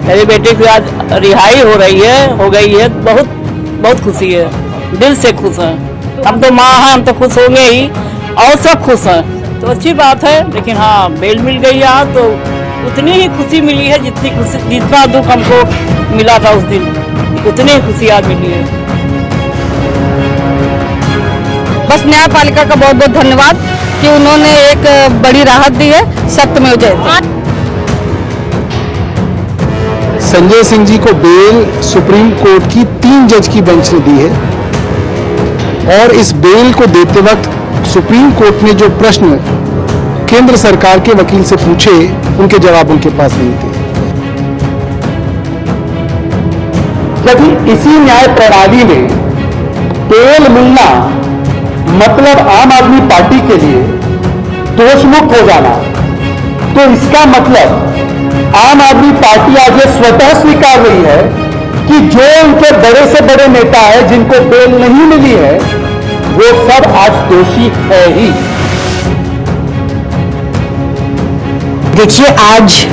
मेरे बेटे की आज रिहाई हो गई है, बहुत बहुत खुशी है, दिल से खुश हैं। हम तो माँ हैं, हम तो खुश होंगे ही और सब खुश हैं, तो अच्छी बात है। लेकिन हाँ, बेल मिल गई आज तो उतनी ही खुशी मिली है जितनी खुशी, जितना दुख हमको मिला था उस दिन, उतनी ही खुशी आज मिली है। बस न्यायपालिका का बहुत बहुत धन्यवाद कि उन्होंने एक बड़ी राहत दी है। सत्यमेव जयते। संजय सिंह जी को बेल सुप्रीम कोर्ट की 3 जज की बेंच ने दी है और इस बेल को देते वक्त सुप्रीम कोर्ट ने जो प्रश्न केंद्र सरकार के वकील से पूछे, उनके जवाब उनके पास नहीं थे। यदि इसी न्याय प्रणाली में बेल मिलना मतलब आम आदमी पार्टी के लिए दोषमुक्त हो जाना, तो इसका मतलब आम आदमी पार्टी आज ये स्वतः स्वीकार रही है कि जो उनके बड़े से बड़े नेता है जिनको बेल नहीं मिली है, वो सब आज दोषी है ही। देखिए, आज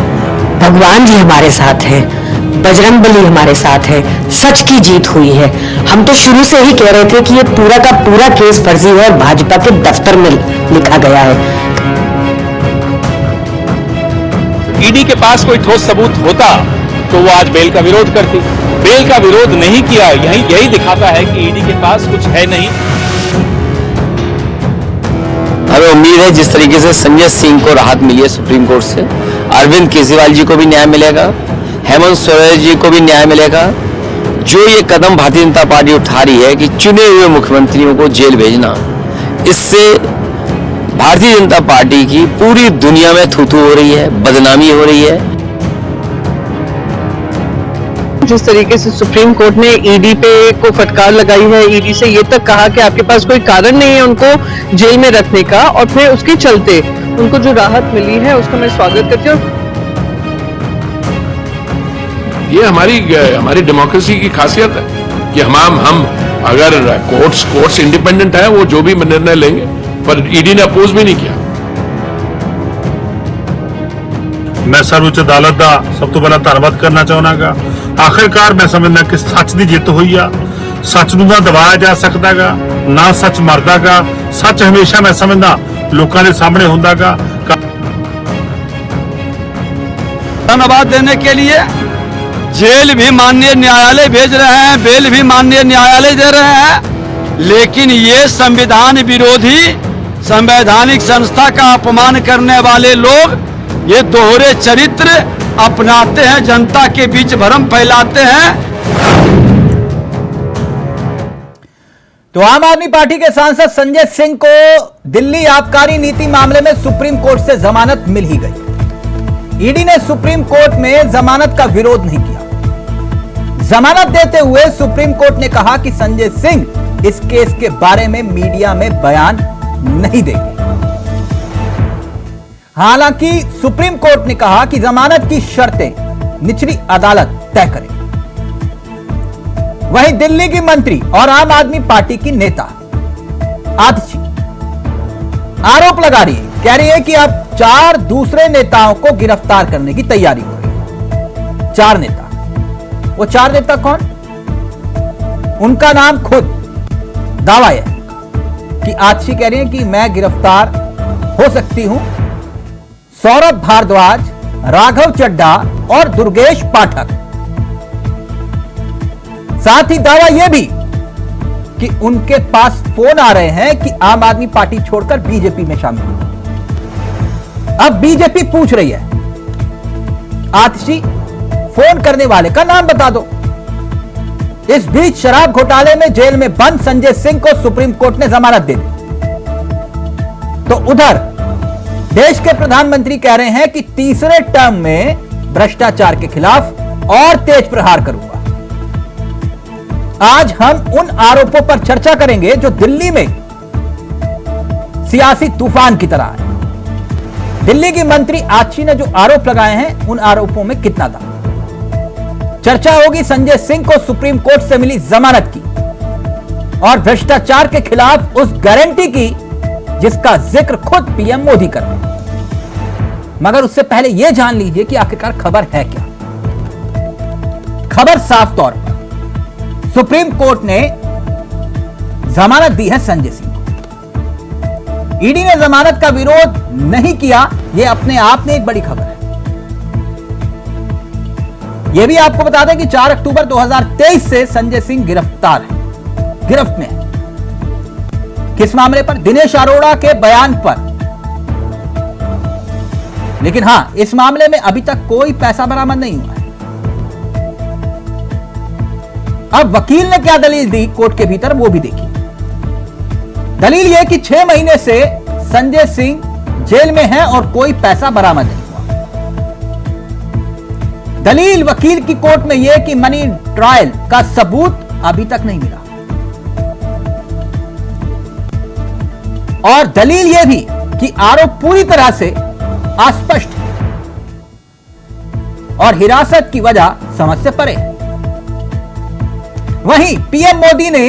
भगवान जी हमारे साथ हैं, बजरंगबली हमारे साथ है, सच की जीत हुई है। हम तो शुरू से ही कह रहे थे कि ये पूरा का पूरा केस फर्जी है और भाजपा के दफ्तर में लिखा गया है। ईडी के पास कोई ठोस सबूत होता तो वो आज बेल का विरोध करती। बेल का विरोध नहीं किया, यही दिखाता है कि ईडी के पास कुछ है नहीं। हमें उम्मीद है जिस तरीके से संजय सिंह को राहत मिली है सुप्रीम कोर्ट से, अरविंद केजरीवाल जी को भी न्याय मिलेगा, हेमंत सोरेन जी को भी न्याय मिलेगा। जो ये कदम भारतीय जनता पार्टी उठा रही है कि चुने हुए मुख्यमंत्रियों को जेल भेजना, इससे भारतीय जनता पार्टी की पूरी दुनिया में थू-थू हो रही है, बदनामी हो रही है। जिस तरीके से सुप्रीम कोर्ट ने ईडी पे को फटकार लगाई है, ईडी से ये तक कहा कि आपके पास कोई कारण नहीं है उनको जेल में रखने का, और फिर उसके चलते उनको जो राहत मिली है उसका मैं स्वागत करती हूँ। ये हमारी डेमोक्रेसी की खासियत है कि हम अगर कोर्ट्स इंडिपेंडेंट है, वो जो भी निर्णय लेंगे, पर ईडी ने अपोज भी नहीं किया। मैं सर्वोच्च अदालत का सब तो पहला धन्यवाद करना चाहूंगा। आखिरकार मैं समझना कि सच की जित हुई आ। सच नूं ना दबाया जा सकता गा, ना सच मरदा गा। सच हमेशा मैं समझना लोगों के सामने हुंदा गा। धन्यवाद देने के लिए जेल भी माननीय न्यायालय भेज रहे हैं, बेल भी माननीय न्यायालय दे रहे हैं, लेकिन ये संविधान विरोधी संवैधानिक संस्था का अपमान करने वाले लोग ये दोहरे चरित्र अपनाते हैं, जनता के बीच भ्रम फैलाते हैं। तो आम आदमी पार्टी के सांसद संजय सिंह को दिल्ली आबकारी नीति मामले में सुप्रीम कोर्ट से जमानत मिल ही गई। ईडी ने सुप्रीम कोर्ट में जमानत का विरोध नहीं किया। जमानत देते हुए सुप्रीम कोर्ट ने कहा कि संजय सिंह इस केस के बारे में मीडिया में बयान नहीं देंगे। हालांकि सुप्रीम कोर्ट ने कहा कि जमानत की शर्तें निचली अदालत तय करे। वहीं दिल्ली की मंत्री और आम आदमी पार्टी की नेता आतिशी आरोप लगा रही है, कह रही है कि अब 4 दूसरे नेताओं को गिरफ्तार करने की तैयारी हो रही है। 4 नेता, वो 4 नेता कौन? उनका नाम खुद दावा है कि आतिशी कह रही है कि मैं गिरफ्तार हो सकती हूं सौरभ भारद्वाज, राघव चड्ढा और दुर्गेश पाठक। साथ ही दावा यह भी कि उनके पास फोन आ रहे हैं कि आम आदमी पार्टी छोड़कर बीजेपी में शामिल हो। अब बीजेपी पूछ रही है, आतिशी फोन करने वाले का नाम बता दो। इस बीच शराब घोटाले में जेल में बंद संजय सिंह को सुप्रीम कोर्ट ने जमानत दे दी। तो उधर देश के प्रधानमंत्री कह रहे हैं कि तीसरे टर्म में भ्रष्टाचार के खिलाफ और तेज प्रहार करूंगा। आज हम उन आरोपों पर चर्चा करेंगे जो दिल्ली में सियासी तूफान की तरह है। दिल्ली की मंत्री आतिशी ने जो आरोप लगाए हैं, उन आरोपों में कितना था। चर्चा होगी संजय सिंह को सुप्रीम कोर्ट से मिली जमानत की और भ्रष्टाचार के खिलाफ उस गारंटी की जिसका जिक्र खुद पीएम मोदी कर रहे हैं। मगर उससे पहले यह जान लीजिए कि आखिरकार खबर है क्या। खबर साफ तौर पर, सुप्रीम कोर्ट ने जमानत दी है संजय सिंह को। ईडी ने जमानत का विरोध नहीं किया, यह अपने आप में एक बड़ी खबर है। यह भी आपको बता दें कि 4 अक्टूबर 2023 से संजय सिंह गिरफ्तार है, गिरफ्त में है। किस मामले पर? दिनेश अरोड़ा के बयान पर। लेकिन हां, इस मामले में अभी तक कोई पैसा बरामद नहीं हुआ है। अब वकील ने क्या दलील दी कोर्ट के भीतर, वो भी देखिए। दलील यह कि 6 महीने से संजय सिंह जेल में है और कोई पैसा बरामद नहीं हुआ। दलील वकील की कोर्ट में यह कि मनी ट्रायल का सबूत अभी तक नहीं मिला। और दलील यह भी कि आरोप पूरी तरह से अस्पष्ट है और हिरासत की वजह समझ से परे है। वहीं पीएम मोदी ने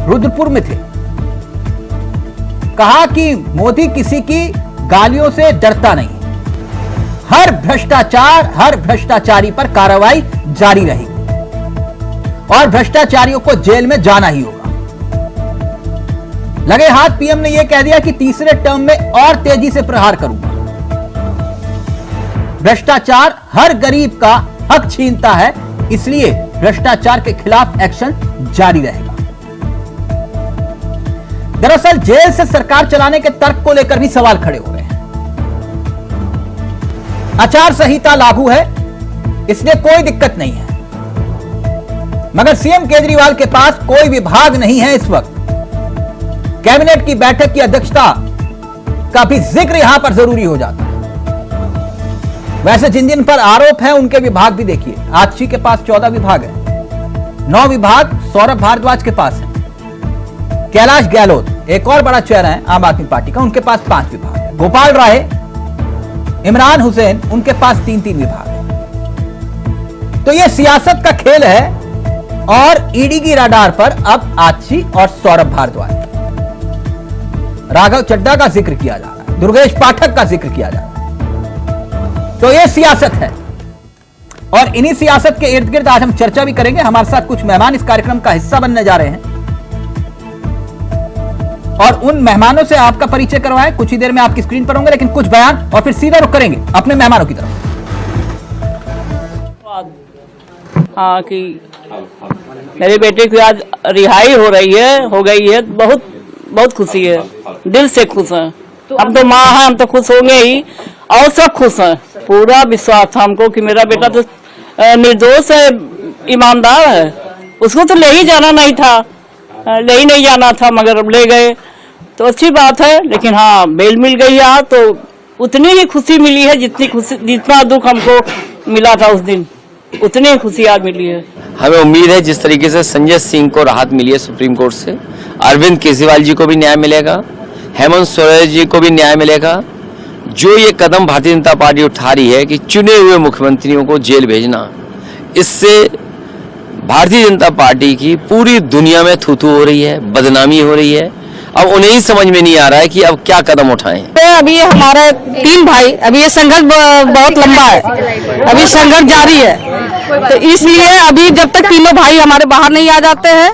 रुद्रपुर में थे, कहा कि मोदी किसी की गालियों से डरता नहीं, हर भ्रष्टाचार, हर भ्रष्टाचारी पर कार्रवाई जारी रहेगी और भ्रष्टाचारियों को जेल में जाना ही होगा। लगे हाथ पीएम ने यह कह दिया कि तीसरे टर्म में और तेजी से प्रहार करूंगा। भ्रष्टाचार हर गरीब का हक छीनता है, इसलिए भ्रष्टाचार के खिलाफ एक्शन जारी रहेगा। दरअसल जेल से सरकार चलाने के तर्क को लेकर भी सवाल खड़े हो रहे हैं। आचार संहिता लागू है, इसलिए कोई दिक्कत नहीं है, मगर सीएम केजरीवाल के पास कोई विभाग नहीं है। इस वक्त कैबिनेट की बैठक की अध्यक्षता का भी जिक्र यहां पर जरूरी हो जाता है। वैसे जिन जिन पर आरोप है उनके विभाग भी देखिए। आच्छी के पास 14 विभाग है, 9 विभाग सौरभ भारद्वाज के पास है। कैलाश गहलोत एक और बड़ा चेहरा है आम आदमी पार्टी का, उनके पास 5 विभाग है। गोपाल राय, इमरान हुसैन, उनके पास 3-3 विभाग है। तो यह सियासत का खेल है और ईडी की रडार पर अब आच्छी और सौरभ भारद्वाज, राघव चड्ढा का जिक्र किया जा रहा है, दुर्गेश पाठक का जिक्र किया जा रहा है। तो यह सियासत है और इन्हीं सियासत के इर्द गिर्द आज हम चर्चा भी करेंगे। हमारे साथ कुछ मेहमान इस कार्यक्रम का हिस्सा बनने जा रहे हैं और उन मेहमानों से आपका परिचय करवाएं। कुछ ही देर में आपकी स्क्रीन पर होंगे, लेकिन कुछ बयान और फिर सीधा रुख करेंगे अपने मेहमानों की तरफ। हाँ, कि मेरे बेटे की आज रिहाई हो रही है, हो गई है, बहुत बहुत खुशी है, दिल से खुश हैं। हम तो माँ हैं, हम तो खुश होंगे ही और सब खुश हैं। पूरा विश्वास था हमको कि मेरा बेटा तो निर्दोष है, ईमानदार है, उसको तो ले ही जाना नहीं था, ले ही नहीं जाना था, मगर अब ले गए तो अच्छी बात है। लेकिन हाँ, बेल मिल गई है तो उतनी ही खुशी मिली है जितनी खुशी, जितना दुख हमको मिला था उस दिन, उतनी ही खुशी आज मिली है। हमें उम्मीद है जिस तरीके से संजय सिंह को राहत मिली है सुप्रीम कोर्ट से, अरविंद केजरीवाल जी को भी न्याय मिलेगा, हेमंत सोरेन जी को भी न्याय मिलेगा। जो ये कदम भारतीय जनता पार्टी उठा रही है कि चुने हुए मुख्यमंत्रियों को जेल भेजना, इससे भारतीय जनता पार्टी की पूरी दुनिया में थू-थू हो रही है, बदनामी हो रही है। अब उन्हें ही समझ में नहीं आ रहा है कि अब क्या कदम उठाएं। अभी हमारे 3 भाई, अभी ये संघर्ष बहुत लंबा है, अभी संघर्ष जारी है, तो इसलिए अभी जब तक तीनों भाई हमारे बाहर नहीं आ जाते हैं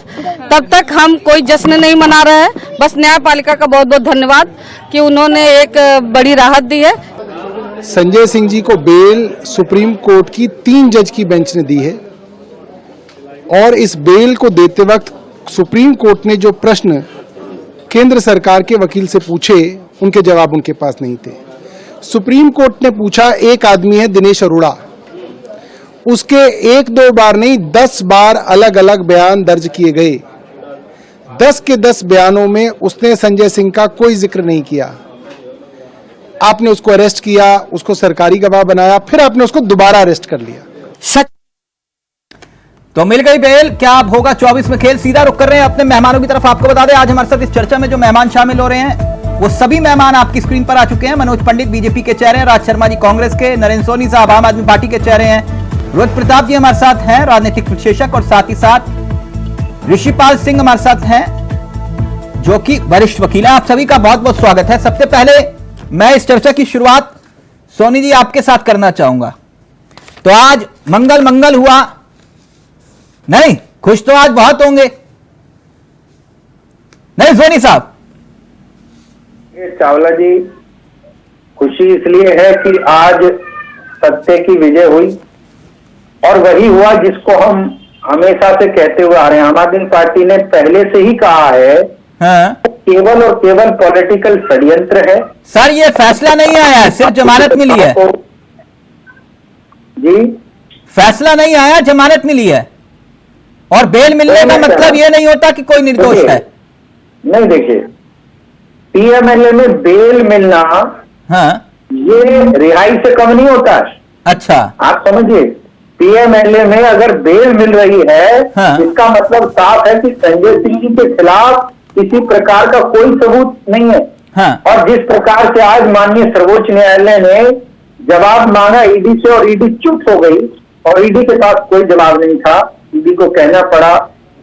तब तक हम कोई जश्न नहीं मना रहे हैं। बस न्यायपालिका का बहुत बहुत धन्यवाद कि उन्होंने एक बड़ी राहत दी है। संजय सिंह जी को बेल सुप्रीम कोर्ट की 3 जज की बेंच ने दी है और इस बेल को देते वक्त सुप्रीम कोर्ट ने जो प्रश्न केंद्र सरकार के वकील से पूछे, उनके जवाब उनके पास नहीं थे। सुप्रीम कोर्ट ने पूछा, एक आदमी है दिनेश अरोड़ा, उसके 1-2 बार नहीं 10 बार अलग अलग बयान दर्ज किए गए। 10 के 10 बयानों में उसने संजय सिंह का कोई जिक्र नहीं किया। आपने उसको अरेस्ट किया, उसको सरकारी गवाह बनाया, फिर आपने उसको दोबारा अरेस्ट कर लिया। सच तो मिल गई बेल, क्या अब होगा 24 में खेल? सीधा रुख कर रहे हैं अपने मेहमानों की तरफ। आपको बता दें आज हमारे साथ इस चर्चा में जो मेहमान शामिल हो रहे हैं वो सभी मेहमान आपकी स्क्रीन पर आ चुके हैं। मनोज पंडित बीजेपी के चेहरे हैं, राज शर्मा जी कांग्रेस के, नरेंद्र सोनी साहब आम आदमी पार्टी के चेहरे हैं, रोहित प्रताप जी हमारे साथ हैं, राजनीतिक विश्लेषक, और साथ ही साथ ऋषिपाल सिंह हमारे साथ हैं जो कि वरिष्ठ वकील हैं। आप सभी का बहुत बहुत स्वागत है। सबसे पहले मैं इस चर्चा की शुरुआत सोनी जी आपके साथ करना चाहूंगा। तो आज मंगल हुआ नहीं, खुश तो आज बहुत होंगे, नहीं सोनी साहब? चावला जी, खुशी इसलिए है कि आज सत्य की विजय हुई और वही हुआ जिसको हम हमेशा से कहते हुए आ रहे हैं। आम आदमी पार्टी ने पहले से ही कहा है, हाँ। केवल और केवल पॉलिटिकल षड्यंत्र है। सर ये फैसला नहीं आया है, सिर्फ जमानत मिली है जी। फैसला नहीं आया, जमानत मिली है, और बेल मिलने का मतलब ये नहीं होता कि कोई निर्दोष है। नहीं, देखिए, पीएमएलए में बेल मिलना, हाँ, ये रिहाई से कम नहीं होता है। अच्छा, आप समझिए, पीएमएलए में अगर बेल मिल रही है, हाँ। इसका मतलब साफ है कि संजय सिंह जी के खिलाफ किसी प्रकार का कोई सबूत नहीं है। हाँ। और जिस प्रकार से आज माननीय सर्वोच्च न्यायालय ने जवाब मांगा ईडी से और ईडी चुप हो गई और ईडी के पास कोई जवाब नहीं था, ईडी को कहना पड़ा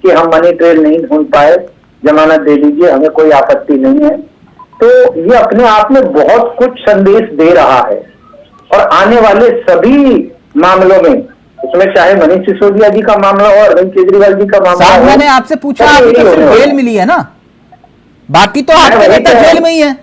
कि हम मनी ट्रेल नहीं ढूंढ पाए, जमानत दे दीजिए, हमें कोई आपत्ति नहीं है। तो ये अपने आप में बहुत कुछ संदेश दे रहा है और आने वाले सभी मामलों में, उसमें चाहे मनीष सिसोदिया जी का मामला हो, अरविंद केजरीवाल जी का मामला साहब हो, मैंने आपसे पूछा, आपकी तो सिर्फ बेल मिली है ना, बाकी तो आपके नेता जेल में ही है।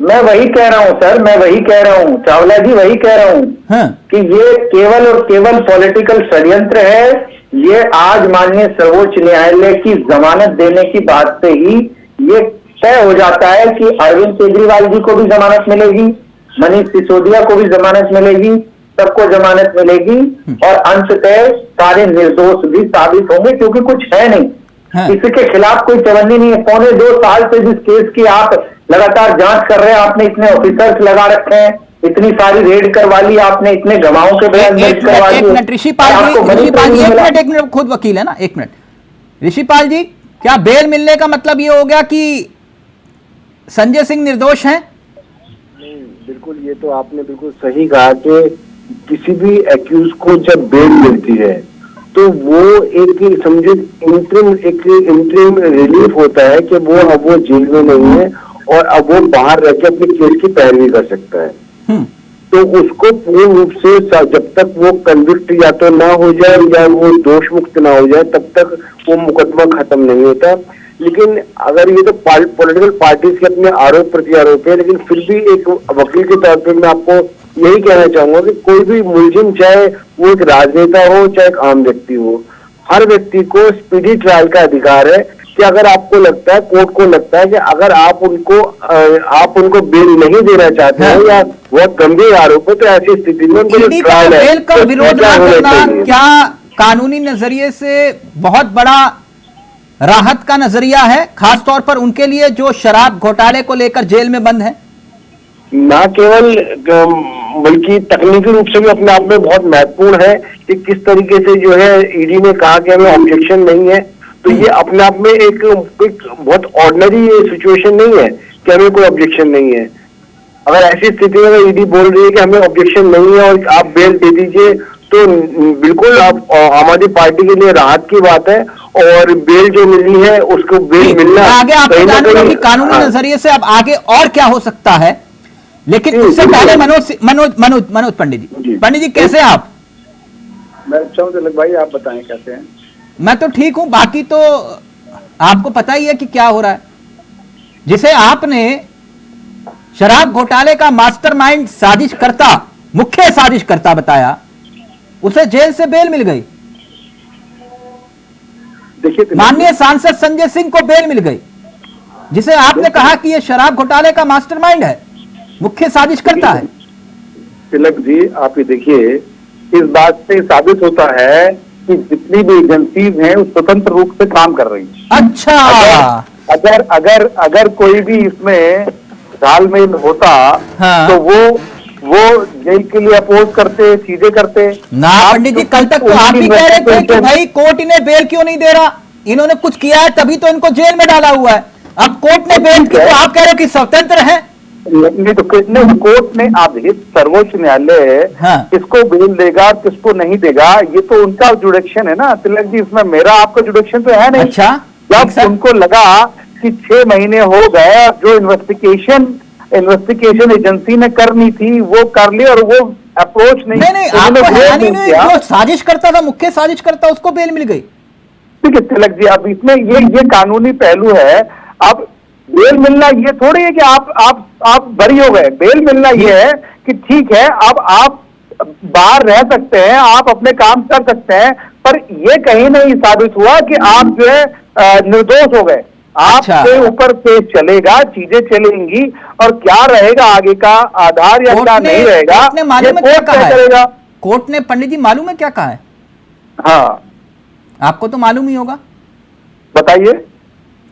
मैं वही कह रहा हूं सर, मैं वही कह रहा हूं चावला जी, वही कह रहा हूं हाँ। कि ये केवल और केवल पॉलिटिकल षड्यंत्र है। ये आज माननीय सर्वोच्च न्यायालय की जमानत देने की बात से ही ये तय हो जाता है कि अरविंद केजरीवाल जी को भी जमानत मिलेगी, मनीष सिसोदिया को भी जमानत मिलेगी, सबको जमानत मिलेगी और अंततः सारे निर्दोष भी साबित होंगे, क्योंकि कुछ है नहीं। हाँ। किसी के खिलाफ कोई चवन्नी नहीं है। 2.25 साल से जिस केस की आप लगातार जांच कर रहे हैं, आपने इतने ऑफिसर्स लगा रखे हैं, इतनी सारी रेड करवा ली आपने, इतने गवाहों के बयान दर्ज करवा लिए। एक मिनट ऋषिपाल जी, एक मिनट, खुद वकील है ना, एक मिनट ऋषिपाल जी, क्या बेल मिलने का मतलब ये हो गया कि संजय सिंह निर्दोष हैं? नहीं, बिल्कुल, ये तो आपने बिल्कुल सही कहा कि किसी भी एक्यूज को जब बेल मिलती है तो वो एक समझे इंटरिम रिलीफ होता है कि वो जेल में नहीं है और अब वो बाहर रह के अपने केस की पैरवी कर सकता है। तो उसको पूर्ण रूप से जब तक वो कन्विक्ट या तो ना हो जाए या वो दोष मुक्त ना हो जाए, तब तक वो मुकदमा खत्म नहीं होता। लेकिन अगर ये तो पॉलिटिकल पार्टीज के अपने आरोप प्रत्यारोप है, लेकिन फिर भी एक वकील के तौर पर मैं आपको यही कहना चाहूंगा कि कोई भी मुलजिम, चाहे वो एक राजनेता हो चाहे एक आम व्यक्ति हो, हर व्यक्ति को स्पीडी ट्रायल का अधिकार है कि अगर आपको लगता है, कोर्ट को लगता है कि अगर आप उनको बेल नहीं देना चाहते हैं या बहुत गंभीर आरोप है, तो ऐसी स्थिति में उनको ट्रायल है। बेल का विरोध ना करना क्या कानूनी नजरिए से बहुत बड़ा राहत का नजरिया है, खासतौर पर उनके लिए जो शराब घोटाले को लेकर जेल में बंद है? ना केवल बल्कि तकनीकी रूप से भी अपने आप में बहुत महत्वपूर्ण है कि किस तरीके से जो है ईडी ने कहा कि हमें ऑब्जेक्शन नहीं है। तो ये अपने आप में एक बहुत ऑर्डिनरी सिचुएशन नहीं है कि हमें कोई ऑब्जेक्शन नहीं है। अगर ऐसी स्थिति में ईडी बोल रही है कि हमें ऑब्जेक्शन नहीं है और आप बेल दे दीजिए, तो बिल्कुल आप आम आदमी पार्टी के लिए राहत की बात है। और बेल जो मिली है उसको बेल मिलना आगे आपको जानूंगा कि कानूनी नजरिए से अब आगे और क्या हो सकता है, लेकिन उससे पहले मनोज पंडित जी कैसे आप? मैं अच्छा हूं तिलक भाई, आप बताएं कैसे हैं? मैं तो ठीक हूं, बाकी तो आपको पता ही है कि क्या हो रहा है। जिसे आपने शराब घोटाले का मास्टरमाइंड साजिशकर्ता, मुख्य साजिशकर्ता बताया, उसे जेल से बेल मिल गई। देखिए, माननीय सांसद संजय सिंह को बेल मिल गई, जिसे आपने कहा कि यह शराब घोटाले का मास्टरमाइंड है, मुख्य साजिशकर्ता है। तिलक जी, आप ये देखिए, इस बात से साबित होता है कि जितनी भी एजेंसीज हैं वो स्वतंत्र रूप से काम कर रही हैं। अच्छा, अगर कोई भी इसमें तालमेल होता, हाँ। तो वो जेल के लिए अपोज करते, चीजें करते ना। पंडित जी, कल तक तो आप भी कह रहे थे कि भाई कोर्ट इन्हें बेल क्यों नहीं दे रहा, इन्होंने कुछ किया है तभी तो इनको जेल में डाला हुआ है। अब कोर्ट ने बेल की तो आप कह रहे हो कि स्वतंत्र है। नहीं तो कोर्ट ने, आप देखिए, सर्वोच्च न्यायालय किसको बेल देगा किसको नहीं देगा, ये तो उनका जुडिक्शन है ना तिलक जी, इसमें मेरा आपका जुडिक्शन तो है नहीं। अच्छा, जब उनको लगा कि 6 महीने हो गए, जो इन्वेस्टिगेशन एजेंसी ने करनी थी वो कर ली और वो अप्रोच नहीं, आपको हैरानी नहीं, जो साजिश करता था, मुख्य साजिश करता, उसको बेल मिल गई। ठीक है तिलक जी, अब इसमें ये कानूनी पहलू है। अब बेल मिलना ये थोड़ी है कि आप बरी हो गए। बेल मिलना ये है कि ठीक है, अब आप बाहर रह सकते हैं, आप अपने काम कर सकते हैं, पर ये कहीं नहीं साबित हुआ कि आप जो है निर्दोष हो गए। आपके ऊपर केस चलेगा, चीजें चलेंगी, और क्या रहेगा आगे का आधार या क्या नहीं रहेगा, कोर्ट ने मालूम है क्या कहा करेगा। है? कोर्ट ने पंडित जी मालूम है क्या कहा है? हाँ, आपको तो मालूम ही होगा, बताइए।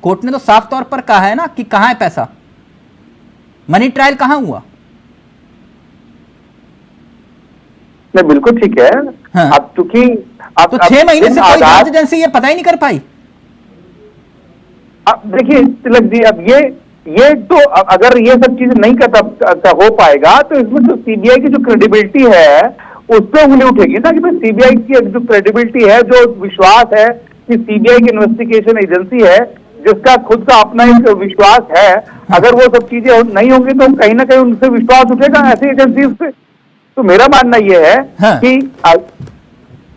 कोर्ट ने तो साफ तौर पर कहा है ना कि कहां है पैसा, मनी ट्रायल कहां हुआ? नहीं, बिल्कुल ठीक है। हाँ। अब चूंकि तो 6 महीने से कोई जांच एजेंसी ये पता ही नहीं कर पाई। अब देखिए तिलक जी, अब ये तो अगर ये सब चीजें नहीं करता हो पाएगा तो इसमें तो सीबीआई की जो क्रेडिबिलिटी है उस पर उंगली उठेगी ना, कि भाई सीबीआई की जो क्रेडिबिलिटी है, जो विश्वास है कि सीबीआई की इन्वेस्टिगेशन एजेंसी है, जिसका खुद का अपना एक विश्वास है, अगर वो सब चीजें नहीं होंगी तो कहीं ना कहीं उनसे विश्वास उठेगा ऐसी एजेंसी से। तो मेरा मानना यह है कि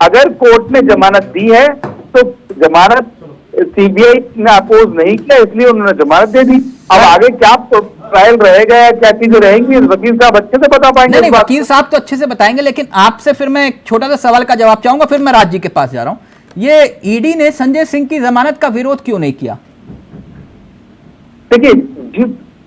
अगर कोर्ट ने जमानत दी है तो जमानत सीबीआई ने अपोज नहीं किया, इसलिए उन्होंने जमानत दे दी। अब आगे क्या ट्रायल रहेगा या क्या चीजें रहेंगी, वकील साहब अच्छे से बता पाएंगे। नहीं, वकील साहब तो अच्छे से बताएंगे, लेकिन आपसे फिर मैं एक छोटा सा सवाल का जवाब चाहूंगा, फिर मैं राज जी के पास जा रहा हूं। ये ईडी ने संजय सिंह की जमानत का विरोध क्यों नहीं किया? देखिए,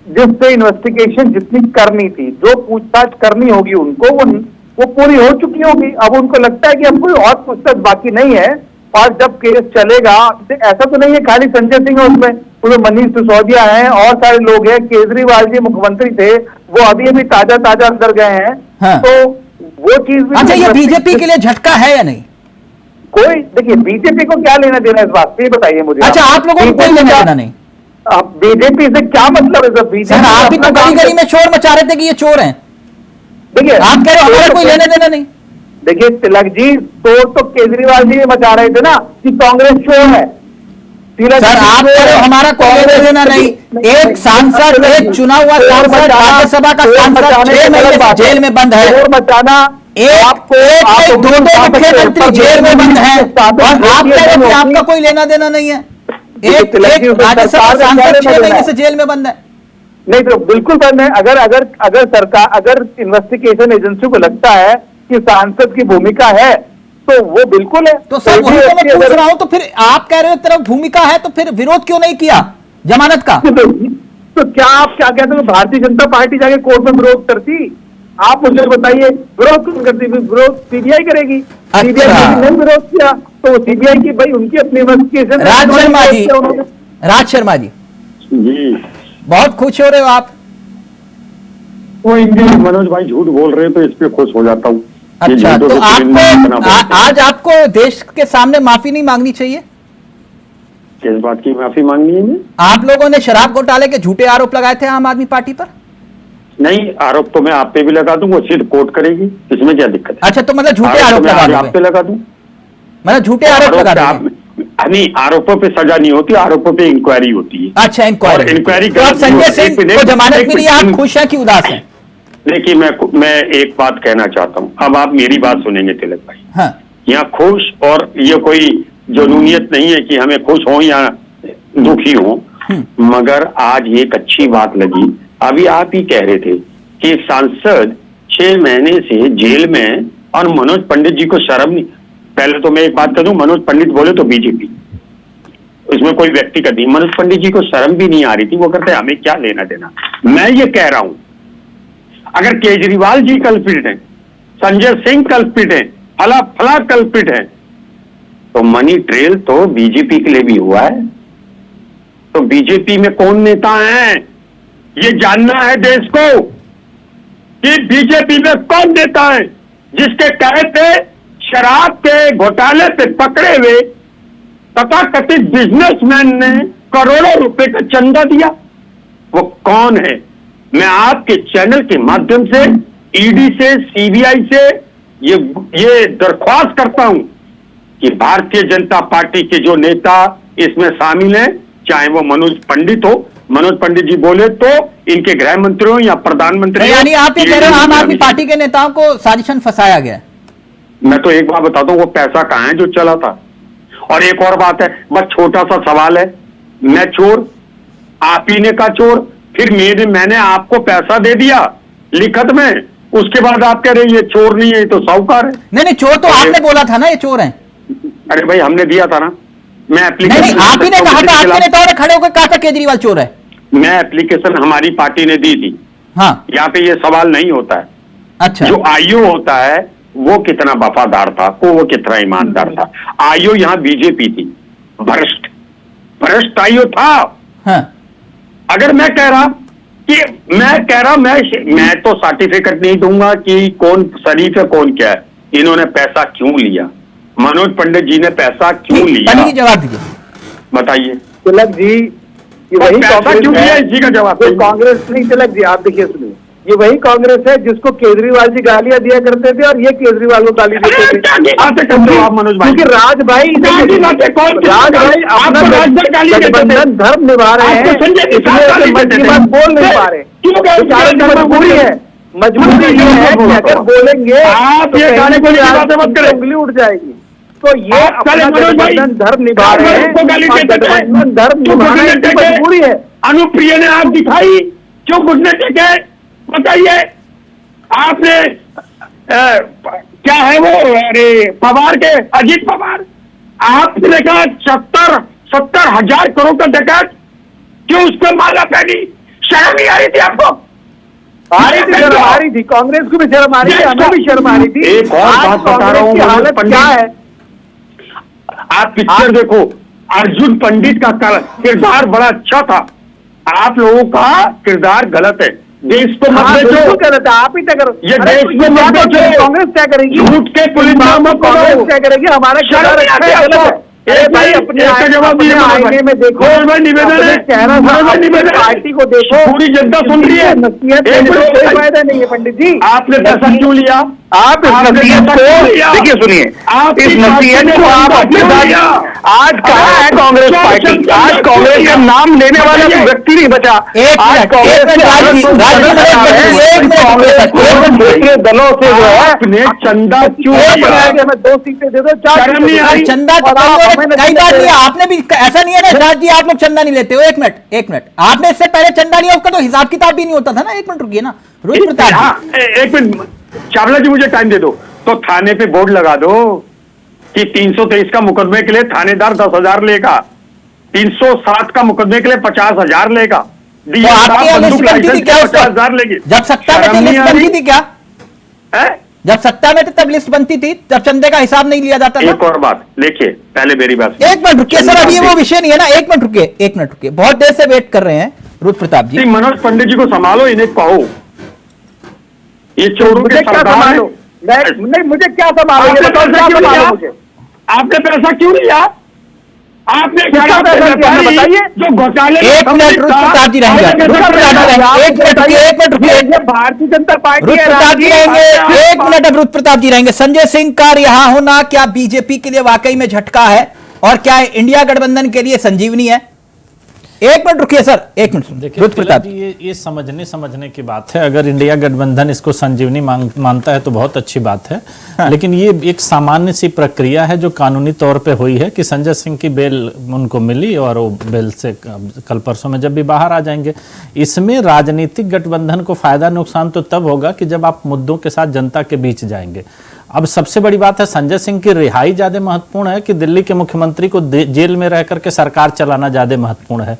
जिससे इन्वेस्टिगेशन जितनी करनी थी, जो पूछताछ करनी होगी उनको, वो पूरी हो चुकी होगी। अब उनको लगता है कि अब कोई और पूछताछ बाकी नहीं है, और जब केस चलेगा, ऐसा तो नहीं है खाली संजय सिंह है उसमें मनीष सिसोदिया हैं और सारे लोग हैं, केजरीवाल जी मुख्यमंत्री थे, वो अभी ताजा अंदर गए हैं। हाँ। तो वो चीज भी, अच्छा, ये बीजेपी के लिए झटका है या नहीं? कोई, देखिए बीजेपी को क्या लेना देना इस बात से, ये बताइए मुझे। अच्छा, आप लोगों को कोई लेना देना नहीं? अब बीजेपी से क्या मतलब है? बीजेपी आप भी तो गली में शोर मचा रहे थे कि ये चोर हैं। देखिए, आप कह रहे हो हमारा कोई लेना देना नहीं। देखिए तिलक जी, तो केजरीवाल जी मचा रहे थे ना कि कांग्रेस चोर है। सर, आप कह रहे हो हमारा कोई लेना देना नहीं। एक सांसद, एक चुना हुआ सांसद, राज्यसभा का सांसद 6 महीने जेल में बंद है। चोर मचाना, एक दो मुख्यमंत्री जेल में बंद है, और आप कह रहे हो कि आपका कोई लेना देना नहीं है। एक राज्यसभा सांसद 6 महीने से जेल में बंद है। नहीं तो बिल्कुल बंद है। अगर सरकार, अगर इन्वेस्टिगेशन एजेंसी को लगता है कि सांसद की भूमिका है तो वो बिल्कुल है। तो सर, वही तो मैं पूछ रहा हूं, तो फिर आप कह रहे हो तरफ भूमिका है, तो फिर विरोध क्यों नहीं किया जमानत का? तो क्या आप क्या कहते हो, भारतीय जनता पार्टी जाके कोर्ट में विरोध करती? आप मुझे बताइए, विरोध कौन करती? विरोध सीबीआई करेगी। सीबीआई ने विरोध किया तो सीबीआई की, भाई उनकी अपनी इन्वेस्टिगेशन। राज शर्मा जी बहुत खुश हो रहे हो आप? वो मनोज भाई झूठ बोल रहे हैं तो इस पे खुश हो जाता हूँ। अच्छा, तो आपको आज आपको देश के सामने माफी नहीं मांगनी चाहिए? किस बात की माफी मांगनी है? आप लोगों ने शराब घोटाले के झूठे आरोप लगाए थे आम आदमी पार्टी पर। नहीं, आरोप तो मैं आप पे भी लगा दूं, वो सिर्फ कोर्ट करेगी, इसमें क्या दिक्कत है? अच्छा, तो मतलब झूठे आरोप आप पे लगा दूं, मतलब झूठे आरोप लगा दूं? नहीं, आरोपों पे सजा नहीं होती, आरोपों पे इंक्वायरी होती है। अच्छा, इंक्वायरी। तो आप संजय सिंह को जमानत मिली, आप खुश हैं कि उदास हैं? देखिए, मैं एक बात कहना चाहता हूँ, अब आप मेरी बात सुनेंगे तिलक भाई। हाँ। यहाँ खुश और ये कोई जुनूनियत नहीं है कि हमें खुश हो या दुखी हो, मगर आज एक अच्छी बात लगी। अभी आप ही कह रहे थे कि सांसद 6 महीने से जेल में, और मनोज पंडित जी को शर्म नहीं। पहले तो मैं एक बात कह दूं, मनोज पंडित बोले तो बीजेपी, इसमें कोई व्यक्तिगत नहीं। मनोज पंडित जी को शर्म भी नहीं आ रही थी, वो कहते हमें क्या लेना देना। मैं ये कह रहा हूं, अगर केजरीवाल जी कल्पित हैं, संजय सिंह कल्पित हैं, फला कल्पित है, तो मनी ट्रेल तो बीजेपी के लिए भी हुआ है। तो बीजेपी में कौन नेता हैं, ये जानना है देश को कि बीजेपी में कौन नेता है जिसके कहते शराब के घोटाले पे पकड़े हुए तथाकथित बिजनेसमैन ने करोड़ों रुपए का चंदा दिया। वो कौन है? मैं आपके चैनल के माध्यम से ईडी से, सीबीआई से ये दरख्वास्त करता हूं कि भारतीय जनता पार्टी के जो नेता इसमें शामिल हैं, चाहे वो मनोज पंडित हो, मनोज पंडित जी बोले तो इनके गृह मंत्री हो या प्रधानमंत्री, यानी आप ये कह रहे हो आम आदमी पार्टी के नेताओं को साजिशन फंसाया गया? मैं तो एक बात बताता हूँ, वो पैसा कहाँ है जो चला था? और एक और बात है, बस छोटा सा सवाल है, मैं चोर, आप ही ने कहा चोर, फिर मैंने आपको पैसा दे दिया लिखत में, उसके बाद आप कह रहे हैं ये चोर नहीं है, ये तो साहूकार है। नहीं, चोर तो आपने बोला था ना, ये चोर हैं। अरे भाई हमने दिया था ना, मैं एप्लीकेशन नहीं, आप ही ने कहा था, आपके नेताओं ने खड़े होकर कहा था केजरीवाल चोर है। मैं एप्लीकेशन हमारी पार्टी ने दी थी। हाँ, यहाँ पे ये सवाल नहीं होता है। अच्छा, जो आईओ होता है वो कितना वफादार था, वो कितना ईमानदार था। आईओ यहाँ बीजेपी थी, भ्रष्ट आईओ था। हाँ। अगर मैं कह रहा मैं तो सर्टिफिकेट नहीं दूंगा कि कौन शरीफ है कौन क्या है। इन्होंने पैसा क्यों लिया, मनोज पंडित जी ने पैसा क्यों लिया, जवाब दीजिए, बताइए। तिलक जी, ये वही पैसा क्यों लिया, इसी का जवाब। कांग्रेस नहीं, तिलक जी आप देखिए, सुनिए, ये वही कांग्रेस है जिसको केजरीवाल जी गालियां दिया करते थे और ये केजरीवाल को गाली देते थे। मनोज भाई, क्योंकि राज भाई अपना गठबंधन धर्म निभा रहे हैं, इसलिए मन की बात बोल नहीं पा रहे। मजबूरी है, मजबूरी ये है कि अगर बोलेंगे आप ये गाली को मत करें, उंगली उठ जाएगी। तो ये अपना गठबंधन धर्म निभा रहे हैं, गठबंधन धर्म निभाना इनकी मजबूरी है। अनुप्रिय ने आप दिखाई क्यों घुटने टेके, बताइए। आपने क्या है वो, अरे पवार के, अजीत पवार, आपने कहा 70,000 करोड़ का डकैत, क्यों उस पर माला पहनी, शर्म नहीं आ रही थी आपको? आ रही थी, कांग्रेस को भी शर्म आ रही थी, हमें भी शर्म आ रही थी। एक और बात बता रहा हूँ, हालत क्या है, आप पिक्चर देखो, अर्जुन पंडित का किरदार बड़ा अच्छा था, आप लोगों का किरदार गलत है। देश को मत बेचो, गलत है, आप ही क्या करो, ये देश को मत बेचो। कांग्रेस क्या करेगी, झूठ के पुलिस कांग्रेस क्या करेगी, हमारा किरदार अच्छा है, गलत है। भाई अपने आईने में देखो, चेहरा पार्टी को देखो, पूरी जनता सुन रही है। कोई फायदा नहीं है पंडित जी। आपने पैसा क्यों लिया, आप इस नसीहत को देखिए, सुनिए, इस नसीहत को आप अपने साथ, आज कहाँ है कांग्रेस पार्टी, आज कांग्रेस का नाम लेने वाला व्यक्ति नहीं बचा। आज कांग्रेस क्षेत्रीय दलों से जो है आपने चंदा क्यों लिया, 2 सीटें दे दो, 4 चंदा कई बार लिया आपने भी, ऐसा नहीं है ना शाह जी आप लोग चंदा नहीं लेते हो। एक मिनट, आपने इससे पहले चंदा लिया, उसका तो हिसाब किताब भी नहीं होता था ना। एक मिनट रुकिए ना रोहित प्रताप। हाँ, एक मिनट चावला जी, मुझे टाइम दे दो। तो थाने पे बोर्ड लगा दो कि 323 का मुकदमे के लिए थानेदार 10,000 लेगा, 307 का मुकदमे के लिए 50,000 लेगा, तो आपकी लिस्ट बनती थी क्या, 50,000 लेगी। जब सत्ता में थी लिस्ट बनती थी क्या, जब सत्ता में थे तब लिस्ट बनती थी, तब चंदे का हिसाब नहीं लिया जाता था। एक और बात देखिए, पहले मेरी बात, एक मिनट रुकिए सर, अभी वो विषय नहीं है ना। एक मिनट रुकिए, बहुत देर से वेट कर रहे हैं रुद्र प्रताप जी। मनोज पंडित जी को संभालो, इन्हें कहो ये चोरों के सरदार हैं। नहीं, मुझे क्या संभालो, आपने पैसा क्यों लिया, आपने बताइए जो घोटाले। एक मिनट रुद्र प्रताप जी रहेंगे, भारतीय जनता पार्टी रुद्र प्रताप जी रहेंगे, एक मिनट अब रुद्र प्रताप जी रहेंगे। संजय सिंह का रिहा होना क्या बीजेपी के लिए वाकई में झटका है, और क्या इंडिया गठबंधन के लिए संजीवनी है? एक मिनट रुकिए सर, एक मिनट। देखिए प्रताप जी, ये समझने की बात है। अगर इंडिया गठबंधन इसको संजीवनी मानता है तो बहुत अच्छी बात है। हाँ। लेकिन ये एक सामान्य सी प्रक्रिया है जो कानूनी तौर पे हुई है कि संजय सिंह की बेल उनको मिली और वो बेल से कल परसों में जब भी बाहर आ जाएंगे। इसमें राजनीतिक गठबंधन को फायदा नुकसान तो तब होगा कि जब आप मुद्दों के साथ जनता के बीच जाएंगे। अब सबसे बड़ी बात है, संजय सिंह की रिहाई ज्यादा महत्वपूर्ण है कि दिल्ली के मुख्यमंत्री को जेल में रह करके सरकार चलाना ज्यादा महत्वपूर्ण है।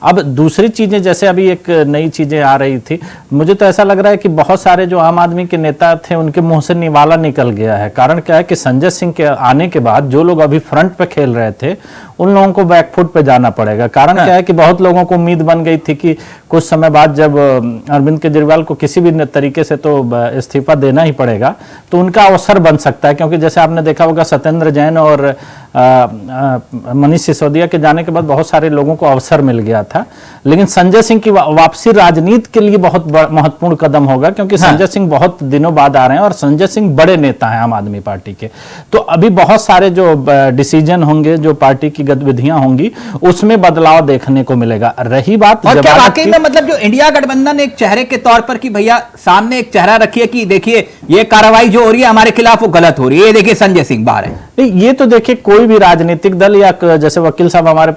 अब दूसरी चीजें, जैसे अभी एक नई चीजें आ रही थी, मुझे तो ऐसा लग रहा है कि बहुत सारे जो आम आदमी के नेता थे उनके मुंह से निवाला निकल गया है। कारण क्या है कि संजय सिंह के आने के बाद जो लोग अभी फ्रंट पे खेल रहे थे उन लोगों को बैकफुट पे जाना पड़ेगा। कारण क्या है कि बहुत लोगों को उम्मीद बन गई थी कि कुछ समय बाद जब अरविंद केजरीवाल को किसी भी तरीके से तो इस्तीफा देना ही पड़ेगा, तो उनका अवसर बन सकता है। क्योंकि जैसे आपने देखा होगा सत्येंद्र जैन और मनीष सिसोदिया के जाने के बाद बहुत सारे लोगों को अवसर मिल गया था। लेकिन संजय सिंह की वापसी राजनीति के लिए बहुत महत्वपूर्ण कदम होगा, क्योंकि संजय सिंह बहुत दिनों बाद आ रहे हैं और संजय सिंह बड़े नेता हैं आम आदमी पार्टी के। तो अभी बहुत सारे जो डिसीजन होंगे, जो पार्टी की गतिविधियां होंगी, उसमें बदलाव देखने को मिलेगा। रही बात वाकई में मतलब जो इंडिया गठबंधन एक चेहरे के तौर पर कि भैया सामने एक चेहरा रखिए कि देखिए ये कार्रवाई जो हो रही है हमारे खिलाफ वो गलत हो रही है, ये देखिए संजय सिंह बाहर है। नहीं, ये तो देखिए कोई भी राजनीतिक दल या जैसे वकील साहब हमारे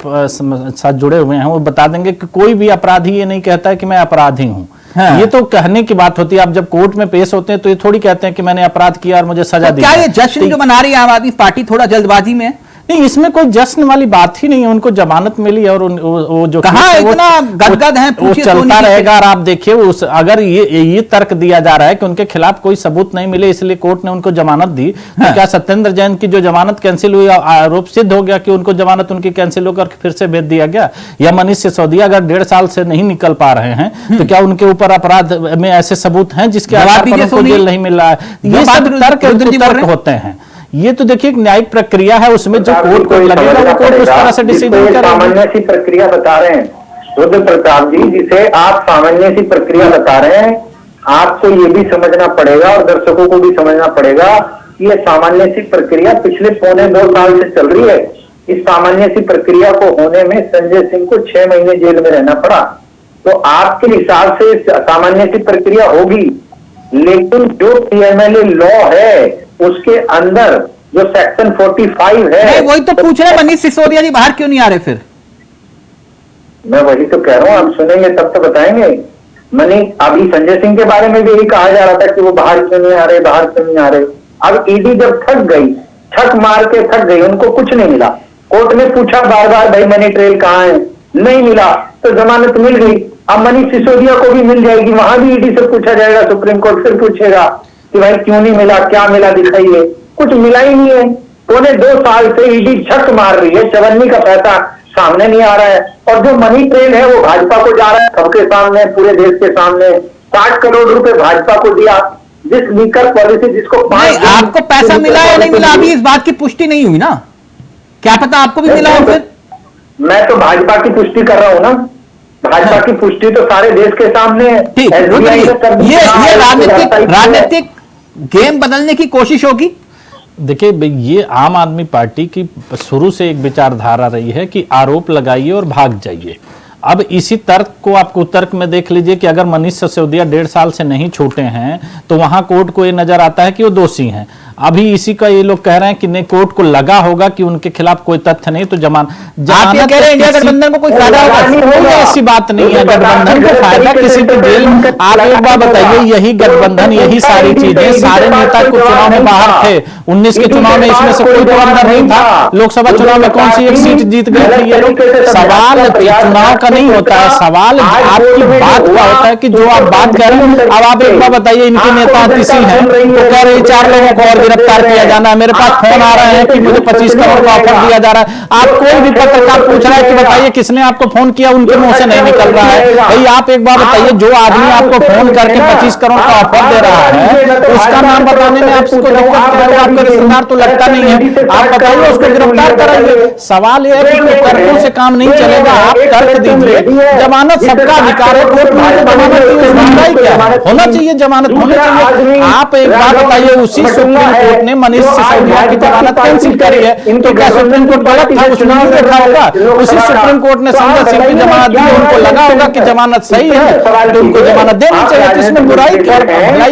साथ जुड़े हुए हैं वो बता देंगे कि कोई भी अपराधी ये नहीं कहता है कि मैं अपराधी हूं। हाँ। ये तो कहने की बात होती है। आप जब कोर्ट में पेश होते हैं तो ये थोड़ी कहते हैं कि मैंने अपराध किया और मुझे सजा दी। क्या ये जश्न जो मना रही है आम आदमी पार्टी थोड़ा जल्दबाजी में है? नहीं, इसमें कोई जश्न वाली बात ही नहीं है। उनको जमानत मिली और वो जो कहा इतना गदगद है वो चलता रहेगा। और आप देखिए उस अगर ये तर्क दिया जा रहा है कि उनके खिलाफ कोई सबूत नहीं मिले इसलिए कोर्ट ने उनको जमानत दी, तो क्या सत्येंद्र जैन की जो जमानत कैंसिल हुई आरोप सिद्ध हो गया कि उनको जमानत उनकी कैंसिल होकर फिर से भेज दिया गया? या मनीष सिसोदिया अगर 1.5 साल से नहीं निकल पा रहे हैं तो क्या उनके ऊपर अपराध में ऐसे सबूत हैं जिसके आधार पर उनको जेल नहीं मिल रहा है? ये सब तर्क होते हैं। ये तो देखिए एक न्यायिक प्रक्रिया है, उसमें जो कोर्ट को लगेगा वो कोर्ट उस तरह से डिसीजन करेगा। सामान्य सी प्रक्रिया बता रहे हैं रुद्र प्रताप जी, जिसे आप सामान्य सी प्रक्रिया बता रहे हैं, आपको ये भी समझना पड़ेगा और दर्शकों को भी समझना पड़ेगा कि ये सामान्य सी प्रक्रिया पिछले 1.25 साल से चल रही है। इस सामान्य सी प्रक्रिया को होने में संजय सिंह को 6 महीने जेल में रहना पड़ा। तो आपके हिसाब से सामान्य सी प्रक्रिया होगी, लेकिन जो पीएमएलए लॉ है उसके अंदर जो सेक्शन 45 है, वही तो पूछ रहे मनीष सिसोदिया जी बाहर क्यों नहीं आ रहे? फिर मैं वही तो कह रहा हूं, आप सुनेंगे तब तो बताएंगे। मनीष, अभी संजय सिंह के बारे में भी यही कहा जा रहा था कि वो बाहर क्यों नहीं आ रहे, बाहर क्यों नहीं आ रहे। अब ईडी जब थक गई, छक मार के थक गई, उनको कुछ नहीं मिला, कोर्ट ने पूछा बार बार भाई मनी ट्रेल कहाँ है, नहीं मिला तो जमानत मिल गई। अब मनीष सिसोदिया को भी मिल जाएगी, वहां भी ईडी से पूछा जाएगा, सुप्रीम कोर्ट से पूछेगा कि भाई क्यों नहीं मिला, क्या मिला दिखाइए। कुछ मिला ही नहीं है। 1.25 साल से ईडी छक मार रही है, चवन्नी का पैसा सामने नहीं आ रहा है। और जो मनी ट्रेल है वो भाजपा को जा रहा है, सबके सामने, पूरे देश के सामने। 60 करोड़ रुपए भाजपा को दिया, जिस लीकर पॉलिसी जिसको आपको पैसा मिला या नहीं मिला अभी इस बात की पुष्टि नहीं हुई ना, क्या पता आपको भी मिला हो। फिर मैं तो भाजपा की पुष्टि कर रहा हूं ना, भाजपा की पुष्टि तो सारे देश के सामने है। ये राजनीतिक गेम बदलने की कोशिश होगी। देखिए ये आम आदमी पार्टी की शुरू से एक विचारधारा रही है कि आरोप लगाइए और भाग जाइए। अब इसी तर्क को आप कुतर्क में देख लीजिए कि अगर मनीष सिसोदिया 1.5 साल से नहीं छूटे हैं तो वहां कोर्ट को ये नजर आता है कि वो दोषी हैं। अभी इसी का ये लोग कह रहे हैं कि नहीं, कोर्ट को लगा होगा कि उनके खिलाफ कोई तथ्य नहीं तो जमानत इंडिया गठबंधन को कोई फायदा होगा? ऐसी बात नहीं है, गठबंधन को फायदा किसी की जेल। आप एक बार बताइए, यही गठबंधन, यही सारी चीजें, सारे नेता को चुनाव में बाहर थे। 19 के चुनाव में इसमें से कोई अंदर नहीं था। लोकसभा चुनाव में कौन सी एक सीट जीत गए थे ये लोग? सवाल चुनाव का नहीं होता है, सवाल आपकी बात का होता है कि जो आप बात कर रहे हैं। अब आप एक बार बताइए, इनके नेता किसी हैं तो कह रहे 4 लोगों को और गिरफ्तार किया जाना है। मेरे पास फोन आ रहे हैं कि मुझे 25 करोड़ का ऑफर दिया जा रहा है। आप कोई भी पत्रकार पूछ रहा है कि बताइए किसने आपको फोन किया, उनके मुंह से नहीं निकल रहा है। भाई आप एक बार बताइए, जो आदमी आपको फोन करके 25 करोड़ का ऑफर दे रहा है उसका नाम बताने में आपको दिक्कत क्या है? आपका रिश्तेदार तो लगता नहीं है, आप बताइए उसको गिरफ्तार कराइए। सवाल यह है कि तर्कों से काम नहीं चलेगा, आप तर्क दीजिए। जमानत सबका अधिकार है, कोर्ट में जमानत क्या होना चाहिए, जमानत होनी चाहिए। आप एक बार बताइए, उसी सुप्रीम कोर्ट ने मनीष सिसोदिया की जमानत कैंसिल करी है तो क्या सुप्रीम कोर्ट गलत था? उसने नहीं देखा होगा। उसी सुप्रीम कोर्ट ने संजय सिंह की जमानत दी, उनको लगा होगा कि जमानत सही है तो उनको जमानत देनी चाहिए। इसमें बुराई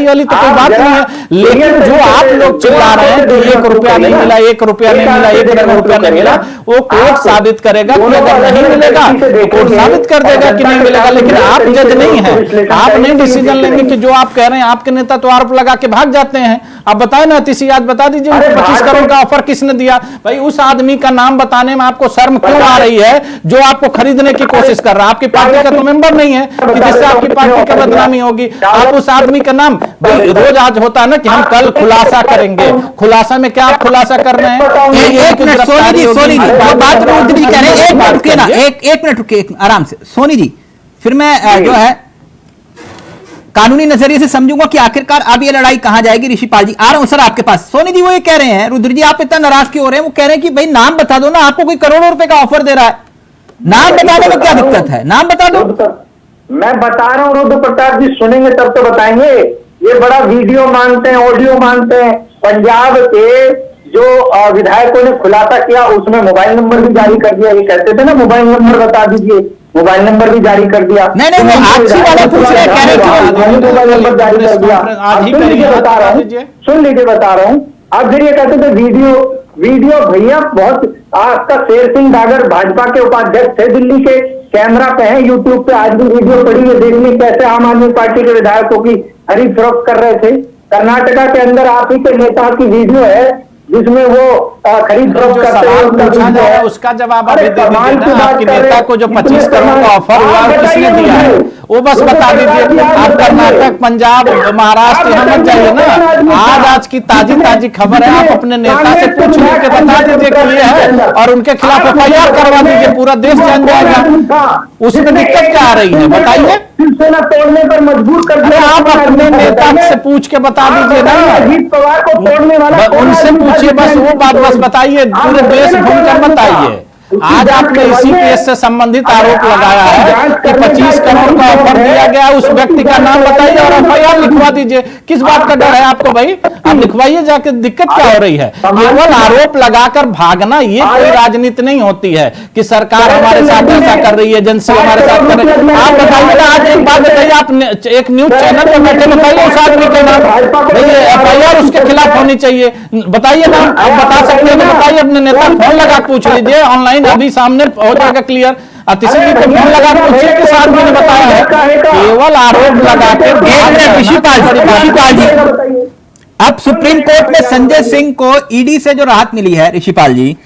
वाली तो कोई बात नहीं है। लेकिन जो आप लोग चिल्ला रहे हैं कि 1 रुपया नहीं मिला, 1 रुपया नहीं मिला, 1 करोड़ रुपया नहीं मिला, वो कोर्ट साबित करेगा कि अगर नहीं मिलेगा तो कोर्ट साबित कर देगा कि नहीं मिलेगा। लेकिन आप जज नहीं है, आप नहीं डिसीजन लेंगे कि जो आप कह रहे हैं। आपके नेता तो आरोप लगा के भाग जाते हैं। आप बताए ना, तीसरी याद बता दीजिए, 25 करोड़ का ऑफर किसने दिया? भाई उस आदमी का नाम बताने में आपको शर्म क्यों आ रही है जो आपको खरीदने की कोशिश कर रहा है? आपकी पार्टी का तो मेंबर नहीं है कि जिससे आपकी पार्टी की बदनामी होगी। आप उस आदमी का नाम, रोज आज होता है ना कि हम कल खुलासा करेंगे, खुलासा में क्या आप खुलासा कर रहे हैं? एक मिनट सोनी जी, बात रुद्र जी कह रहे हैं, एक मिनट रुकिए ना, एक मिनट रुकिए आराम से सोनी जी। फिर मैं जो है कानूनी नजरिए से समझूंगा कि आखिरकार अब ये लड़ाई कहां जाएगी। ऋषिपाल जी आ रहा हूं सर आपके पास। सोनी जी वो ये कह रहे हैं, रुद्र जी आप इतना नाराज क्यों हो रहे हैं? वो कह रहे हैं कि भाई नाम बता दो ना, आपको कोई करोड़ों रुपए का ऑफर दे रहा है, नाम बताने में क्या दिक्कत है? नाम बता दो। मैं बता रहा हूं रुद्र प्रताप जी, सुनेंगे तब तो बताएंगे। ये बड़ा वीडियो मांगते हैं, ऑडियो मांगते हैं। पंजाब के जो विधायकों ने खुलासा किया उसमें मोबाइल नंबर भी जारी कर दिया। ये कहते थे ना मोबाइल नंबर बता दीजिए, मोबाइल नंबर भी जारी कर दिया। नहीं नहीं, वो आपसी वाला पूछ रहे हैं, कह रहे कि मोबाइल नंबर जारी कर दिया। सुन लीजिए बता रहा हूँ। आप फिर ये कहते थे वीडियो भैया बहुत, आपका शेर सिंह डागर भाजपा के उपाध्यक्ष थे दिल्ली के, कैमरा पे है यूट्यूब पे, आज भी वीडियो पड़ी है, देखने कैसे आम आदमी पार्टी के विधायकों की खरीद फरोख्त कर रहे थे। कर्नाटका के अंदर आप ही के नेता की वीडियो है जिसमें वो खरीद फरोख्त करते हैं। उसका जवाब अभी दे दीजिए ना। आपके नेता को जो 25 करोड़ का ऑफर हुआ किसने दिया है, वो बस बता दीजिए। आप कर्नाटक, पंजाब, महाराष्ट्र यहाँ मत जाइए ना। आज की ताजी खबर है, आप अपने नेता से पूछ लेके बता दीजिए कि ये है और उनके खिलाफ FIR करवा दीजिए, पूरा देश जान जाएगा। उसमें दिक्कत क्या आ रही है बताइए। शिवसेना तोड़ने पर मजबूर कर दिया। आप अपने नेता से पूछ के बता दीजिए ना, अजीत पवार को तोड़ने वाला उनसे पूछिए, बस वो बात बस बताइए, पूरे देश घूम कर बताइए। आज आपने इसी केस से संबंधित आरोप लगाया है कि 25 करोड़ का ऑफर दिया गया, उस व्यक्ति का नाम बताइए और FIR लिखवा दीजिए। किस बात का डर है आपको भाई? आप लिखवाइए जाके, दिक्कत क्या हो रही है? केवल आरोप लगाकर भागना ये कोई राजनीति नहीं होती है कि सरकार हमारे साथ ऐसा कर रही है, एजेंसी हमारे साथ कर रही है। आप बताइए ना, आज एक बात बताइए, आप एक न्यूज चैनल पर बैठे बताइए उस आदमी के नाम, FIR उसके खिलाफ होनी चाहिए, बताइए ना। आप बता सकते हैं, बताइए अपने नेता, फोन लगा पूछ लीजिए, ऑनलाइन अभी सामने हो जाएगा क्लियर। अतिशय को फोन लगा पूछिए किस आदमी ने बताया है। केवल आरोप लगा के ऋषिपाल जी, अब सुप्रीम कोर्ट में संजय सिंह को ईडी से जो राहत मिली है ऋषिपाल जी,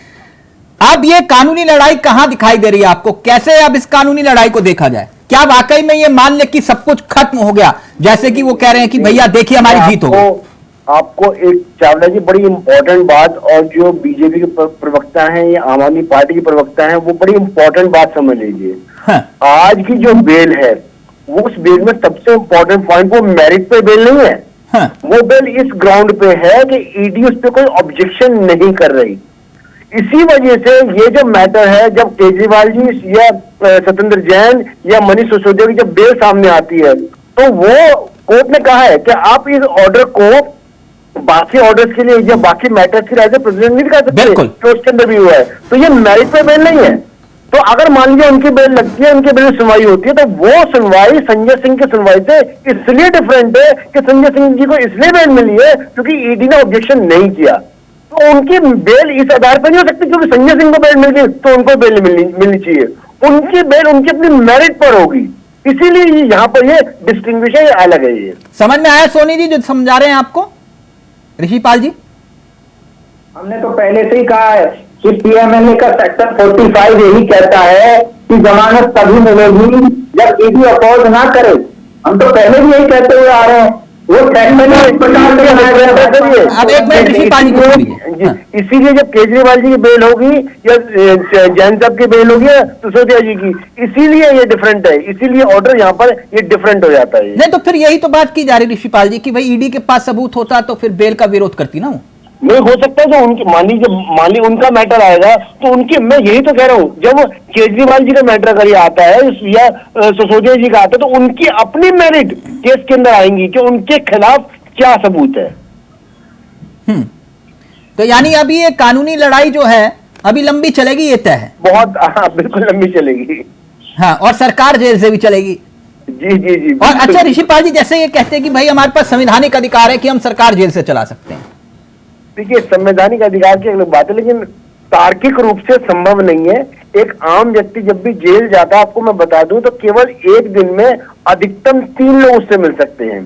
अब ये कानूनी लड़ाई कहां दिखाई दे रही है आपको? कैसे अब इस कानूनी लड़ाई को देखा जाए? क्या वाकई में ये मान ले कि सब कुछ खत्म हो गया, जैसे कि वो कह रहे हैं कि भैया देखिए हमारी जीत हो गई? आपको एक चावला जी बड़ी इंपॉर्टेंट बात, और जो बीजेपी के प्रवक्ता हैं या आम आदमी पार्टी के प्रवक्ता हैं वो बड़ी इंपॉर्टेंट बात समझ लीजिए। आज की जो बेल है वो उस बेल में सबसे इंपॉर्टेंट पॉइंट वो मेरिट पे बेल नहीं है। वो बेल इस ग्राउंड पे है कि ईडी उस पर कोई ऑब्जेक्शन नहीं कर रही। इसी वजह से ये जो मैटर है, जब केजरीवाल जी या सत्येंद्र जैन या मनीष सिसोदिया की जब बेल सामने आती है तो वो कोर्ट ने कहा है कि आप इस ऑर्डर को बाकी ऑर्डर्स के लिए या बाकी मैटर्स की राय प्रेसिडेंट नहीं दिखा सकते, तो उसके अंदर भी हुआ है। तो ये मेरिट पे बेल नहीं है। तो अगर मान लीजिए उनकी बेल लगती है, उनकी बेल सुनवाई होती है, तो वो सुनवाई संजय सिंह की सुनवाई से इसलिए डिफरेंट है कि संजय सिंह जी को इसलिए बेल मिली है क्योंकि ईडी ने ऑब्जेक्शन नहीं किया। तो उनकी बेल इस आधार पर नहीं हो सकती क्योंकि संजय सिंह को बेल मिल गई तो उनको बेल मिलनी चाहिए। उनकी बेल उनकी अपनी मेरिट पर होगी, इसीलिए यहाँ पर ये डिस्टिंग्विश है, ये अलग है। ये समझ में आया सोनी जी जो समझा रहे हैं आपको ऋषिपाल जी? हमने तो पहले से ही कहा है कि पीएमएलए का सेक्शन 45 यही कहता है कि जमानत तभी मिलेगी जब ईडी अपोज ना करे। हम तो पहले भी यही कहते हुए आ रहे हैं। वो इसीलिए जब केजरीवाल जी की बेल होगी या जैन साहब की बेल होगी या सिसोदिया जी की, इसीलिए ये डिफरेंट है, इसीलिए ऑर्डर यहाँ पर ये डिफरेंट हो जाता है। नहीं तो फिर यही तो बात की जा रही ऋषिपाल जी कि भाई ईडी के पास सबूत होता तो फिर बेल का विरोध करती ना। नहीं हो सकता है जो उनकी मान ली उनका मैटर आएगा तो उनकी, मैं यही तो कह रहा हूँ, जब केजरीवाल जी का मैटर अगर ये आता है या सिसोदिया जी का आता है तो उनकी अपनी मेरिट केस के अंदर आएंगी कि उनके खिलाफ क्या सबूत है। तो यानी अभी ये कानूनी लड़ाई जो है अभी लंबी चलेगी, ये तय है? बहुत, हाँ बिल्कुल लंबी चलेगी। हाँ, और सरकार जेल से भी चलेगी। जी जी जी। और अच्छा ऋषिपाल जी, जैसे ये कहते हैं कि भाई हमारे पास संवैधानिक अधिकार है कि हम सरकार जेल से चला सकते हैं। देखिए, संवैधानिक अधिकार की अलग बात है लेकिन तार्किक रूप से संभव नहीं है। एक आम व्यक्ति जब भी जेल जाता है, आपको मैं बता दूं तो केवल एक दिन में अधिकतम 3 लोग उससे मिल सकते हैं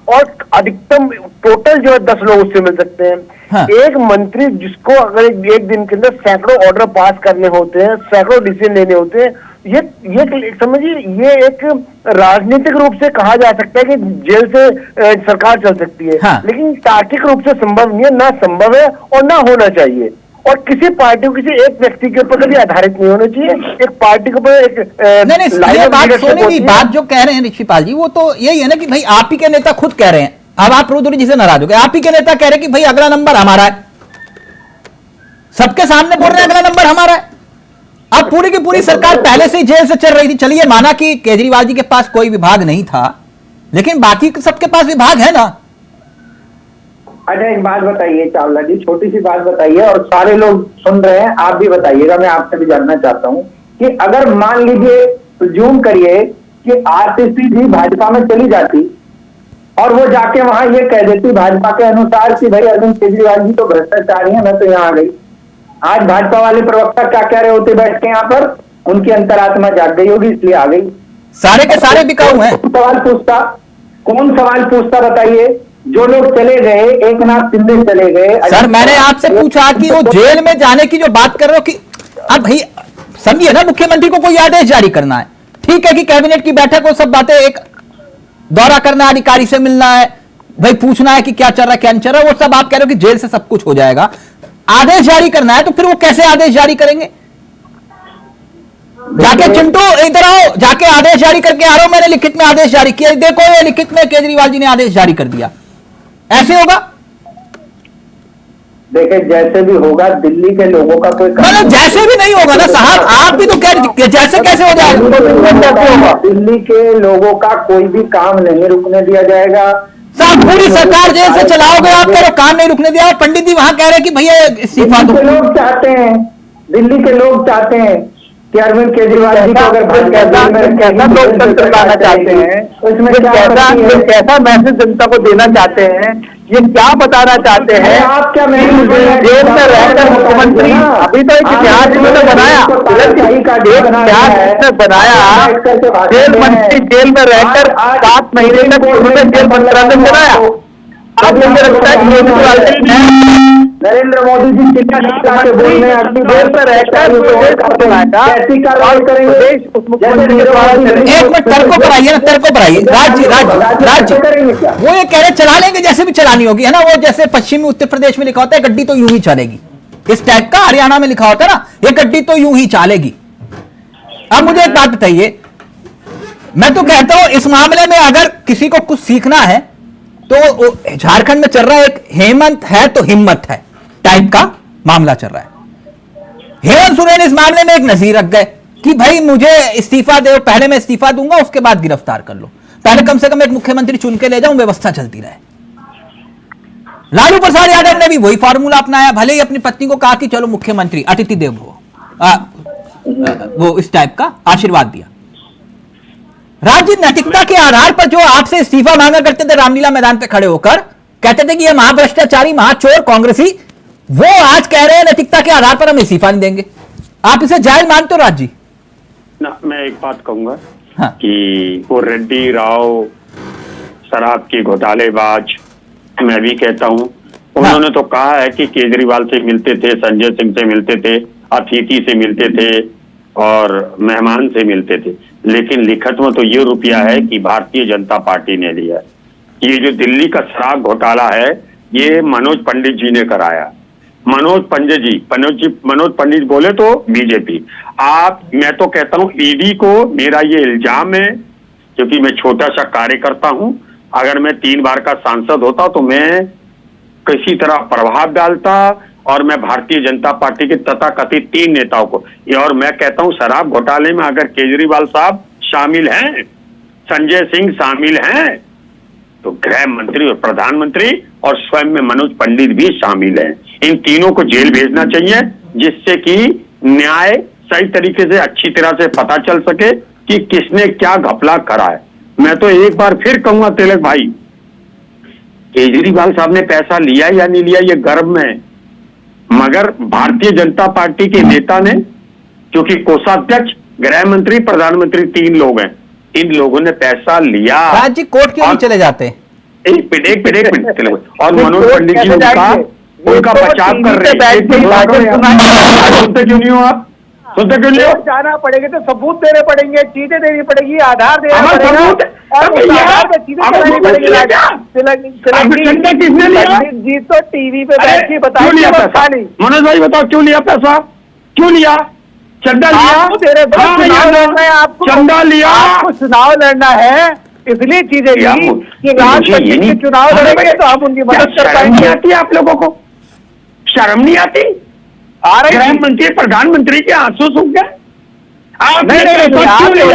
और अधिकतम टोटल जो है 10 लोग उससे मिल सकते हैं। हाँ। एक मंत्री जिसको अगर एक दिन के अंदर सैकड़ों ऑर्डर पास करने होते हैं, सैकड़ों डिसीजन लेने होते हैं, ये समझिए ये एक राजनीतिक रूप से कहा जा सकता है कि जेल से सरकार चल सकती है। हाँ। लेकिन तार्किक रूप से संभव नहीं है, ना संभव है और ना होना चाहिए। और किसी पार्टी को किसी एक व्यक्ति के ऊपर कभी आधारित नहीं होना चाहिए। एक पार्टी के ऊपर एक नहीं, बात जो कह रहे हैं ऋषिपाल जी वो तो यही है ना कि भाई आप ही के नेता खुद कह रहे हैं, अब आप रुद्र जी से नाराज हो गए, आप ही के नेता कह रहे हैं कि भाई अगला नंबर हमारा है, सबके सामने बोल रहे हैं अगला नंबर हमारा है। अब पूरी की पूरी सरकार पहले से ही जेल से चल रही थी। चलिए माना कि केजरीवाल जी के पास कोई विभाग नहीं था, लेकिन बाकी सबके पास विभाग है ना। अच्छा एक बात बताइए चावला जी, छोटी सी बात बताइए और सारे लोग सुन रहे हैं, आप भी बताइएगा, मैं आपसे भी जानना चाहता हूँ कि अगर मान लीजिए जूम करिए कि आरसीपी भी भाजपा में चली जाती और वो जाके वहां ये कह देती भाजपा के अनुसार कि भाई अरविंद केजरीवाल जी तो भ्रष्टाचारी है, मैं तो यहाँ आ गई। आज भाजपा वाले प्रवक्ता क्या कह रहे होते बैठ के यहाँ पर, उनकी अंतरात्मा जाग गई होगी इसलिए आ गई। सारे के सारे बिकाऊ हैं। कौन सवाल पूछता बताइए? जो लोग चले गए, एक नाथ शिंदे चले गए। सर मैंने आपसे पूछा कि वो जेल में जाने की जो बात कर रहे हो कि अब भाई समझिए ना, मुख्यमंत्री को कोई आदेश जारी करना है, ठीक है कि कैबिनेट की बैठक वो सब बातें, एक दौरा करना है, अधिकारी से मिलना है, भाई पूछना है कि क्या चल रहा है क्या नहीं चल रहा है, वो सब आप कह रहे हो कि जेल से सब कुछ हो जाएगा। आदेश जारी करना है तो फिर वो कैसे आदेश जारी करेंगे? जाके चिंटू इधर आओ, जाके आदेश जारी करके आ रहा हूं, मैंने लिखित में आदेश जारी किया, देखो ये लिखित में केजरीवाल जी ने आदेश जारी कर दिया, ऐसे होगा? देखिए जैसे भी होगा, दिल्ली के लोगों का कोई मतलब जैसे भी नहीं होगा ना साहब, आप भी तो कह रहे जैसे कैसे हो जाएगा? दिल्ली के लोगों का कोई भी काम नहीं रुकने दिया जाएगा। साहब पूरी सरकार जेल से चलाओगे आप, करो काम नहीं रुकने दिया। पंडित जी वहां कह रहे हैं कि भैया इस्तीफा दो। लोग चाहते हैं, दिल्ली के लोग चाहते हैं कि अरविंद केजरीवाल जी को अगर कैसा लोकतंत्र लाना चाहते हैं, उसमें कैसा मैसेज जनता को देना चाहते हैं, ये क्या बताना चाहते हैं? आप क्या जेल में रहकर मुख्यमंत्री, अभी तो एक इतिहास इन्होंने बनाया, बनाया जेल मंत्री जेल में रहकर 7 महीने तक उन्होंने जेल मंत्रालय बनाया। अब मुझे लगता है नरेंद्र मोदी जी चिट्ठा के बोल रहे हैं, अपनी देर पर रहकर कैसी कार्रवाई करेंगे? एक मिनट तर्कों पर आइए ना, तर्कों पर आइए। राज्य वो ये कह रहे चला लेंगे जैसे भी चलानी होगी, है ना? वो जैसे पश्चिमी उत्तर प्रदेश में लिखा होता है गड्डी तो यूं ही चलेगी, इस टाइप का हरियाणा में लिखा होता है ना, ये गड्डी तो यूं ही चलेगी। अब मुझे एक बात बताइए, मैं तो कहता हूं इस मामले में अगर किसी को कुछ सीखना है तो झारखंड में चल रहा है एक हेमंत है तो हिम्मत है टाइप का मामला चल रहा है। हेमंत सोरेन इस मामले में एक नजीर रख गए कि भाई मुझे इस्तीफा दो, पहले मैं इस्तीफा दूंगा उसके बाद गिरफ्तार कर लो, पहले कम से कम एक मुख्यमंत्री चुन के ले जाऊं, व्यवस्था चलती रहे। लालू प्रसाद यादव ने भी वही फार्मूला अपनाया, भले ही अपनी पत्नी को कहा कि चलो मुख्यमंत्री अतिथि देव वो इस टाइप का आशीर्वाद दिया। राज्य नैतिकता के आधार पर जो आपसे इस्तीफा मांगा करते थे रामलीला मैदान पे खड़े होकर, कहते थे कि ये महाभ्रष्टाचारी महाचोर कांग्रेसी, वो आज कह रहे हैं नैतिकता के आधार पर हम इस्तीफा नहीं देंगे। आप इसे जायज मानते हो राज्य? ना, मैं एक बात कहूंगा कि वो रेड्डी राव शराब के घोटालेबाज, मैं भी कहता हूं, उन्होंने तो कहा है कि केजरीवाल से मिलते थे, संजय सिंह से मिलते थे, अतिथि से मिलते थे और मेहमान से मिलते थे, लेकिन लिखत में तो ये रुपया है कि भारतीय जनता पार्टी ने लिया। ये जो दिल्ली का शराब घोटाला है, ये मनोज पंडित जी ने कराया। मनोज पंडित बोले तो बीजेपी। मैं तो कहता हूं ईडी को मेरा ये इल्जाम है, क्योंकि मैं छोटा सा कार्यकर्ता हूं, अगर मैं 3 बार का सांसद होता तो मैं किसी तरह प्रभाव डालता और मैं भारतीय जनता पार्टी के तथाकथित 3 नेताओं को, और मैं कहता हूं शराब घोटाले में अगर केजरीवाल साहब शामिल हैं, संजय सिंह शामिल हैं, तो गृह मंत्री और प्रधानमंत्री और स्वयं में मनोज पंडित भी शामिल हैं। इन तीनों को जेल भेजना चाहिए, जिससे कि न्याय सही तरीके से अच्छी तरह से पता चल सके कि किसने क्या घपला करा है। मैं तो एक बार फिर कहूंगा तिलक भाई, केजरीवाल साहब ने पैसा लिया या नहीं लिया ये गर्भ में, मगर भारतीय जनता पार्टी के नेता ने, क्योंकि कोषाध्यक्ष, गृह मंत्री, प्रधानमंत्री 3 लोग हैं, इन लोगों ने पैसा लिया। राज्य कोर्ट क्यों नहीं चले जाते? एक मिनट और मनोज पंडित जी उनका बचाव कर रहे हैं। सुनते क्यों नहीं हो आप? सुनते क्यों नहीं हो? जाना पड़ेगा तो सबूत देने पड़ेंगे, चीजें देनी पड़ेगी, आधार देना पड़ेगा और उस आधार पे चीजें करनी पड़ेगी। किसने लिया जी? तो टीवी पे बैठ के बताइए। मनोज भाई बताओ क्यों लिया पैसा? क्यों लिया? चंदा लिया? चंदा लिया? आपको चुनाव लड़ना है, इसलिए चीजें ली कि राष्ट्रपति के चुनाव लड़ेंगे तो हम उनकी मदद कर पाएंगे। आती आप लोगों को शर्म नहीं आती? गृह मंत्री, प्रधानमंत्री के आंसू सूख गए। आप बताइए,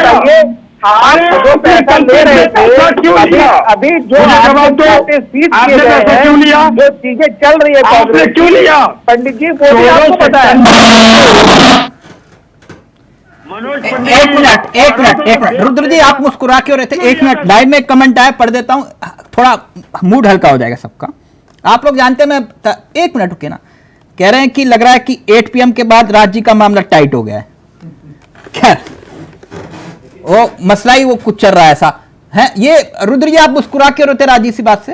आप जो पैसा ले रहे थे, अभी जो आपने सीट किए गए हैं, जो चीजें चल रही है कांग्रेस, आपने क्यों लिया? पंडित जी बोलिए, आपको पता है। एक मिनट रुद्र जी, आप मुस्कुरा क्यों रहे थे? एक मिनट, लाइव में एक कमेंट आया, पढ़ देता हूं, थोड़ा मूड हल्का हो जाएगा सबका। आप लोग जानते हैं, मैं एक मिनट रुके ना, कह रहे हैं कि लग रहा है कि 8 PM के बाद राज्य का मामला टाइट हो गया है। खैर, वो मसला ही वो कुछ चल रहा है ऐसा है। ये रुद्र जी, आप मुस्कुरा क्यों रहे थे राजी सी बात से?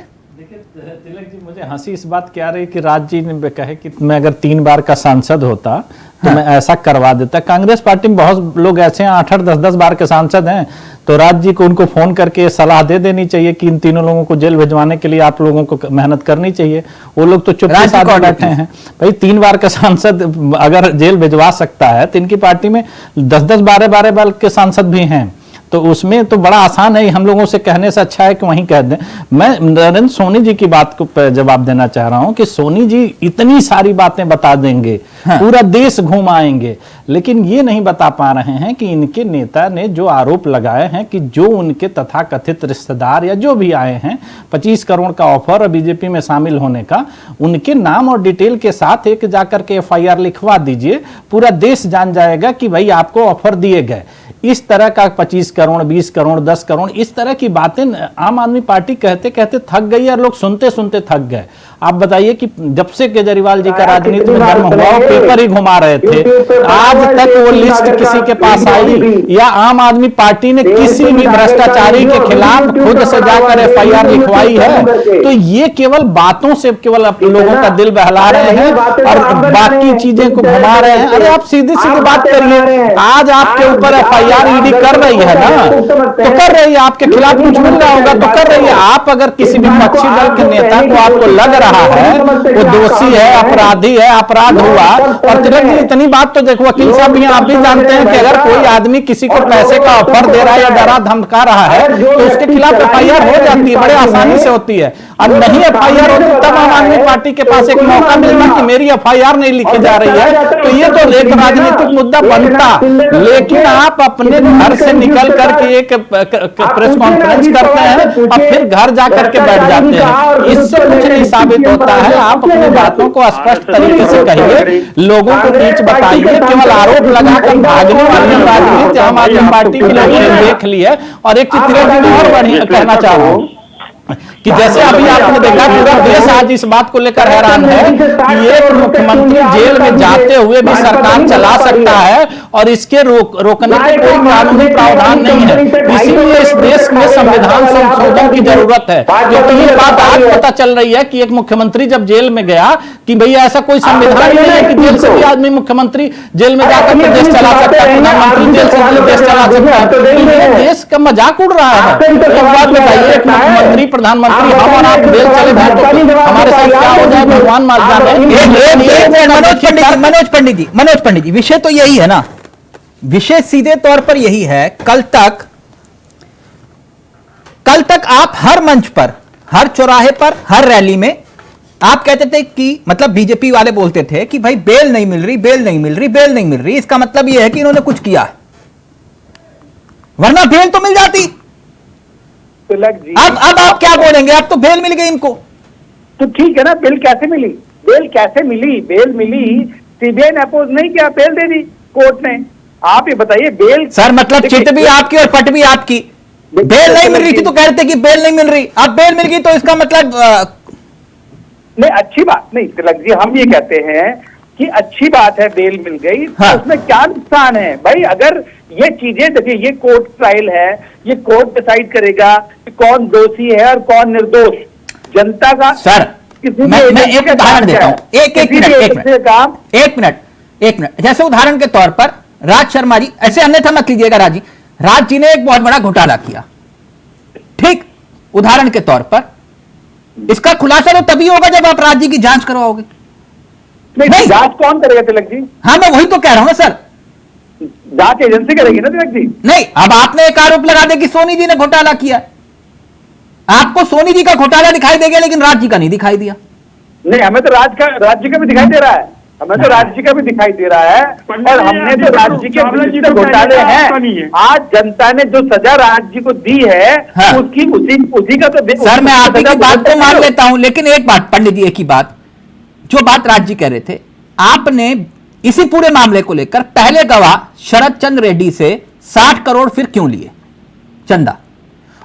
तिलक जी, मुझे हंसी इस बात क्या रही कि राज जी ने कहे कि मैं अगर 3 बार का सांसद होता तो मैं ऐसा करवा देता। कांग्रेस पार्टी में बहुत लोग ऐसे हैं, 8-8, 10-10 बार के सांसद हैं, तो राज जी को उनको फोन करके सलाह दे देनी चाहिए कि इन तीनों लोगों को जेल भिजवाने के लिए आप लोगों को मेहनत करनी चाहिए। वो लोग तो चुपचाप साथ बैठे हैं। भाई 3 बार का सांसद अगर जेल भिजवा सकता है तो इनकी पार्टी में 10-10, 12-12 बार के सांसद भी हैं, तो उसमें तो बड़ा आसान है। हम लोगों से कहने से अच्छा है कि वहीं कह दें। मैं नरेंद्र सोनी जी की बात को जवाब देना चाह रहा हूं कि सोनी जी इतनी सारी बातें बता देंगे, पूरा देश घुमाएंगे, लेकिन ये नहीं बता पा रहे हैं कि इनके नेता ने जो आरोप लगाए हैं कि जो उनके तथाकथित रिश्तेदार या जो भी आए हैं 25 करोड़ का ऑफर और बीजेपी में शामिल होने का, उनके नाम और डिटेल के साथ एक जाकर के FIR लिखवा दीजिए, पूरा देश जान जाएगा कि भाई आपको ऑफर दिए गए। इस तरह का 25 करोड़, 20 करोड़, 10 करोड़, इस तरह की बातें आम आदमी पार्टी कहते कहते थक गई और लोग सुनते सुनते थक गए। आप बताइए कि जब से केजरीवाल जी का राजनीति में जन्म हुआ, वो पेपर ही घुमा रहे थे, आज तक वो लिस्ट किसी के पास आई या आम आदमी पार्टी ने किसी भी भ्रष्टाचारी के खिलाफ खुद से जाकर FIR लिखवाई है? तो ये केवल बातों से केवल लोगों का दिल बहला रहे हैं और बाकी चीजें को घुमा रहे हैं। अरे आप सीधी सीधी बात करिए, आज आपके ऊपर FIR ED कर रही है ना, तो कर रही है, आपके खिलाफ कुछ मिल रहा होगा तो कर रही है। आप अगर किसी भी विपक्षी दल के नेता को आपको लग रहा है वो दोषी है, अपराधी है, अपराध हुआ, और तिलक जी इतनी बात तो देखो, वकील साहब भी आप भी जानते हैं कि अगर कोई आदमी किसी को पैसे का ऑफर दे रहा है या डरा धमका रहा है तो उसके खिलाफ FIR हो जाती है, बड़े आसानी से होती है। और नहीं FIR होती तब आम आदमी पार्टी के पास एक मौका मिलता कि मेरी FIR नहीं लिखी जा रही है, तो ये तो एक राजनीतिक मुद्दा बनता। लेकिन आप अपने घर से निकल करके एक प्रेस कॉन्फ्रेंस करते हैं और फिर घर जाकर के बैठ जाते हैं, इससे कुछ नहीं साबित होता है। आप अपनी बातों को स्पष्ट तरीके से कहिए, लोगों को बीच बताइए, केवल आरोप लगाकर भागने वाली राजनीति आम आदमी पार्टी के लिए देख ली है। और एक चीज और बढ़िया कहना चाह रहा हूँ कि जैसे अभी आपने देखा पूरा देश आज इस बात को लेकर हैरान है कि एक मुख्यमंत्री जेल में जाते हुए भी सरकार चला सकता है और इसके रोकने के कोई कानूनी प्रावधान नहीं है। इसीलिए इस देश में संविधान संशोधन की जरूरत है, क्योंकि ये बात आज पता चल रही है कि एक मुख्यमंत्री जब जेल में गया कि भैया ऐसा कोई संविधान नहीं है कि जेल से भी आदमी मुख्यमंत्री जेल में जाकर के देश चला सकता है, प्रधानमंत्री जेल से देश चला सकता है। तो ये देश का मजाक उड़ रहा है। एक बात बताइए, एक मुख्यमंत्री प्रधानमंत्री हम और आप जेल चले जाए तो हमारे साथ क्या हो जाए भगवान मार जाने। मनोज पंडित जी, विषय तो यही है ना, विषय सीधे तौर पर यही है। कल तक आप हर मंच पर, हर चौराहे पर, हर रैली में आप कहते थे कि मतलब बीजेपी वाले बोलते थे कि भाई बेल नहीं मिल रही, बेल नहीं मिल रही, बेल नहीं मिल रही, इसका मतलब यह है कि इन्होंने कुछ किया है, वरना बेल तो मिल जाती। अब आप क्या बोलेंगे? अब तो बेल मिल गई इनको, तो ठीक है ना। बेल कैसे मिली? बेल कैसे मिली? बेल मिली, सीबीआई ने अपोज नहीं किया, बेल दे दी कोर्ट ने। आप ये बताइए बेल सर, मतलब चिट भी आपकी और पट भी आपकी। बेल नहीं मिल रही थी तो कह रहे थे कि बेल नहीं मिल रही, अब बेल मिल गई तो इसका मतलब नहीं, अच्छी बात नहीं तिलक जी, हम ये कहते हैं कि अच्छी बात है बेल मिल गई। हाँ। तो उसमें क्या नुकसान है भाई? अगर ये चीजें देखिए, ये कोर्ट ट्रायल है, ये कोर्ट डिसाइड करेगा कि कौन दोषी है और कौन निर्दोष। जनता का सर मैं एक उदाहरण देता हूं, एक मिनट। जैसे उदाहरण के तौर पर राज शर्मा जी, ऐसे अन्यथा मत लीजिएगा राज जी ने एक बहुत बड़ा घोटाला किया, ठीक, उदाहरण के तौर पर इसका खुलासा तो तभी होगा जब आप राज जी की जांच करवाओगे। नहीं, जांच कौन करेगा तिलक जी? हाँ, मैं वही तो कह रहा हूं ना सर, जांच एजेंसी करेगी ना तिलक जी। नहीं, अब आपने एक आरोप लगा दे कि सोनी जी ने घोटाला किया, आपको सोनी जी का घोटाला दिखाई देगा लेकिन राज जी का नहीं दिखाई दिया। नहीं, हमें तो राज्य का भी दिखाई दे रहा है, हमें तो राज्य का भी दिखाई दे रहा है। और हमने जो राज्य के विभिन्न घोटाले हैं, आज जनता ने जो सजा राज्य को दी है, हाँ। उसी का तो सर मैं आपकी बात को मान लेता हूं, लेकिन एक बात पंडित जी, एक ही बात, जो बात राज जी कह रहे थे, आपने इसी पूरे मामले को लेकर पहले गवाह शरद चंद्र रेड्डी से 60 करोड़ फिर क्यों लिए चंदा,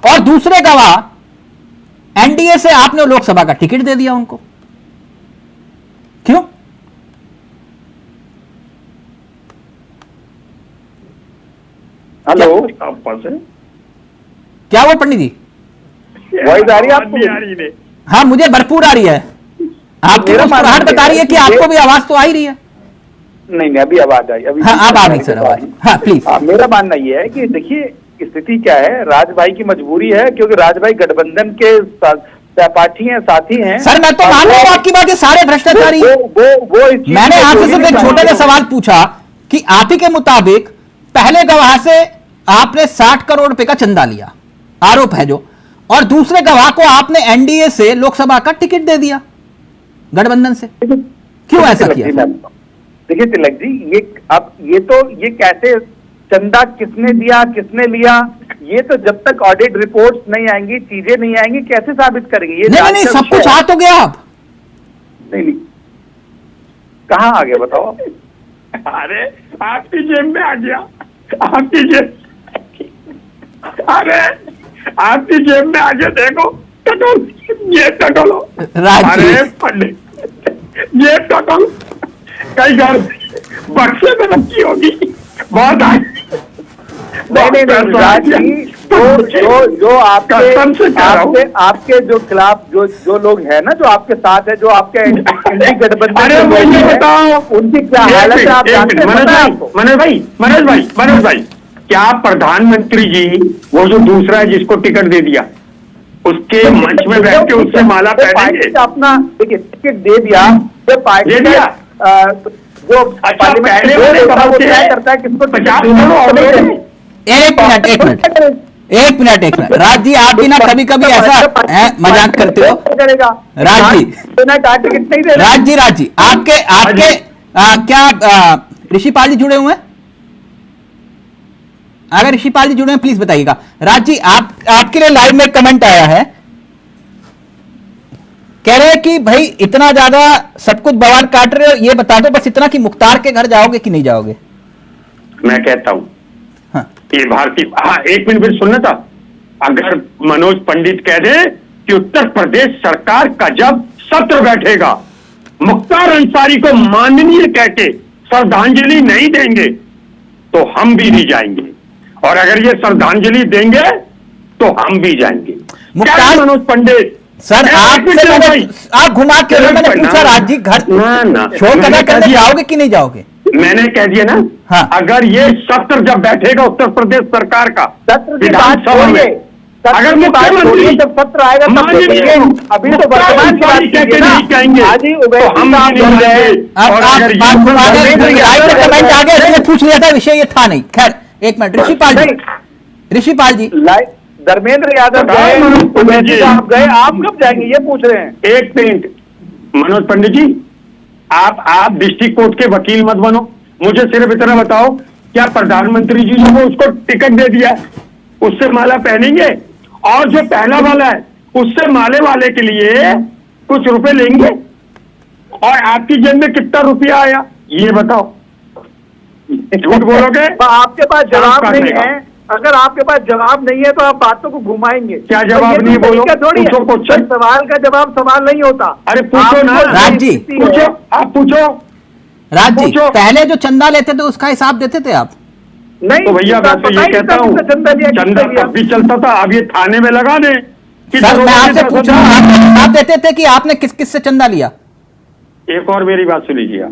और दूसरे गवाह एनडीए से आपने लोकसभा का टिकट दे दिया उनको, क्यों? हेलो, क्या वो पंडित जी वॉइस आ रही है आपको? हाँ मुझे भरपूर आ रही है, आपकी मुस्कुराहट बता रही है कि आपको भी आवाज तो आ ही रही है। नहीं अभी आवाज आई, अभी हाँ आप आ गई सर आवाज। हाँ प्लीज। मेरा मानना यह है कि देखिए स्थिति क्या है, राज भाई की मजबूरी है क्योंकि राज भाई गठबंधन के सहपाठी हैं, साथी हैं। सर मैं तो मान रहा हूं आपकी बात, ये सारे भ्रष्टाचारी। मैंने आपसे सिर्फ एक छोटा सा सवाल पूछा कि आप ही के मुताबिक पहले गवाह से आपने 60 करोड़ रुपए का चंदा लिया, आरोप है जो, और दूसरे गवाह को आपने एनडीए से लोकसभा का टिकट दे दिया गठबंधन से, क्यों ऐसा किया? देखिए तिलक जी, ये कैसे चंदा किसने दिया किसने लिया, ये तो जब तक ऑडिट रिपोर्ट्स नहीं आएंगी, चीजें नहीं आएंगी, कैसे साबित करेंगे? ये नहीं सब कुछ आ तो गया अब। नहीं कहाँ आ गया बताओ? अरे आपकी जेब में आ गया, आपकी जेब, अरे आपकी जेब में आ गया, देखो टटोल, ये टटोलो, अरे पंडित ये टटोल कई घर बक्से में रखी होगी, बहुत आई। नहीं जो आपके जो खिलाफ जो लोग हैं ना, जो आपके साथ है, जो आपके गठबंधन बताओ उनकी क्या हालत है आप जानते हैं? मनोज भाई क्या प्रधानमंत्री जी वो जो दूसरा है जिसको टिकट दे दिया उसके मंच में बैठ के उससे माला पहनेंगे? अपना देखिए टिकट दे दिया, पार्टी दे दिया, जो पहले वाले करता है किसको 50 करोड़। एक मिनट राज जी, आप भी ना कभी कभी ऐसा मजाक करते हो। राज जी आपके क्या ऋषिपाल जी जुड़े हुए हैं? अगर ऋषिपाल जी जुड़े हैं प्लीज बताइएगा। राज जी आपके लिए लाइव में कमेंट आया है, कह रहे हैं कि भाई इतना ज्यादा सब कुछ बवाल काट रहे हो, ये बता दो बस इतना कि मुख्तार के घर जाओगे कि नहीं जाओगे? मैं कहता हूं ये भारतीय, हाँ एक मिनट फिर सुनना था। अगर मनोज पंडित कह दे कि उत्तर प्रदेश सरकार का जब सत्र बैठेगा मुख्तार अंसारी को माननीय कह के श्रद्धांजलि नहीं देंगे तो हम भी नहीं जाएंगे, और अगर ये श्रद्धांजलि देंगे तो हम भी जाएंगे। मुख्तार मनोज पंडित सर आप घुमा के मैंने पूछा राज जी घर शोर करने जाओगे कि नहीं जाओगे? मैंने कह दिया ना। हाँ। अगर ये सत्र जब बैठेगा उत्तर प्रदेश सरकार का विधानसभा में, अगर मुख्यमंत्री जब सत्र आएगा अभी तो वर्तमान नहीं कहेंगे तो हम पूछ लिया था, विषय ये था नहीं। खैर एक मिनट, ऋषिपाल जी धर्मेंद्र यादव गए, आप गए, आप कब जाएंगे ये पूछ रहे हैं? एक मिनट मनोज पंडित जी, आप डिस्ट्रिक्ट कोर्ट के वकील मत बनो, मुझे सिर्फ इतना बताओ क्या प्रधानमंत्री जी जो उसको टिकट दे दिया उससे माला पहनेंगे, और जो पहला वाला है उससे माले वाले के लिए कुछ रुपए लेंगे, और आपकी जेब में कितना रुपया आया ये बताओ? झूठ बोलोगे? आपके पास जवाब नहीं है, अगर आपके पास जवाब नहीं है तो आप बातों को घुमाएंगे। क्या जवाब नहीं बोलो? पूछो, सवाल का जवाब सवाल नहीं होता। अरे पूछो ना राज जी, पूछो, आप पूछो राज जी। पहले जो चंदा लेते थे उसका हिसाब देते थे आप? नहीं तो भैया मैं तो ये कहता हूँ चंदा तब भी चलता था, अब ये थाने में लगा दे। सर मैं आपसे पूछ रहा हूँ, आप देते थे कि आपने किस किस से चंदा लिया? एक और मेरी बात सुन लीजिए,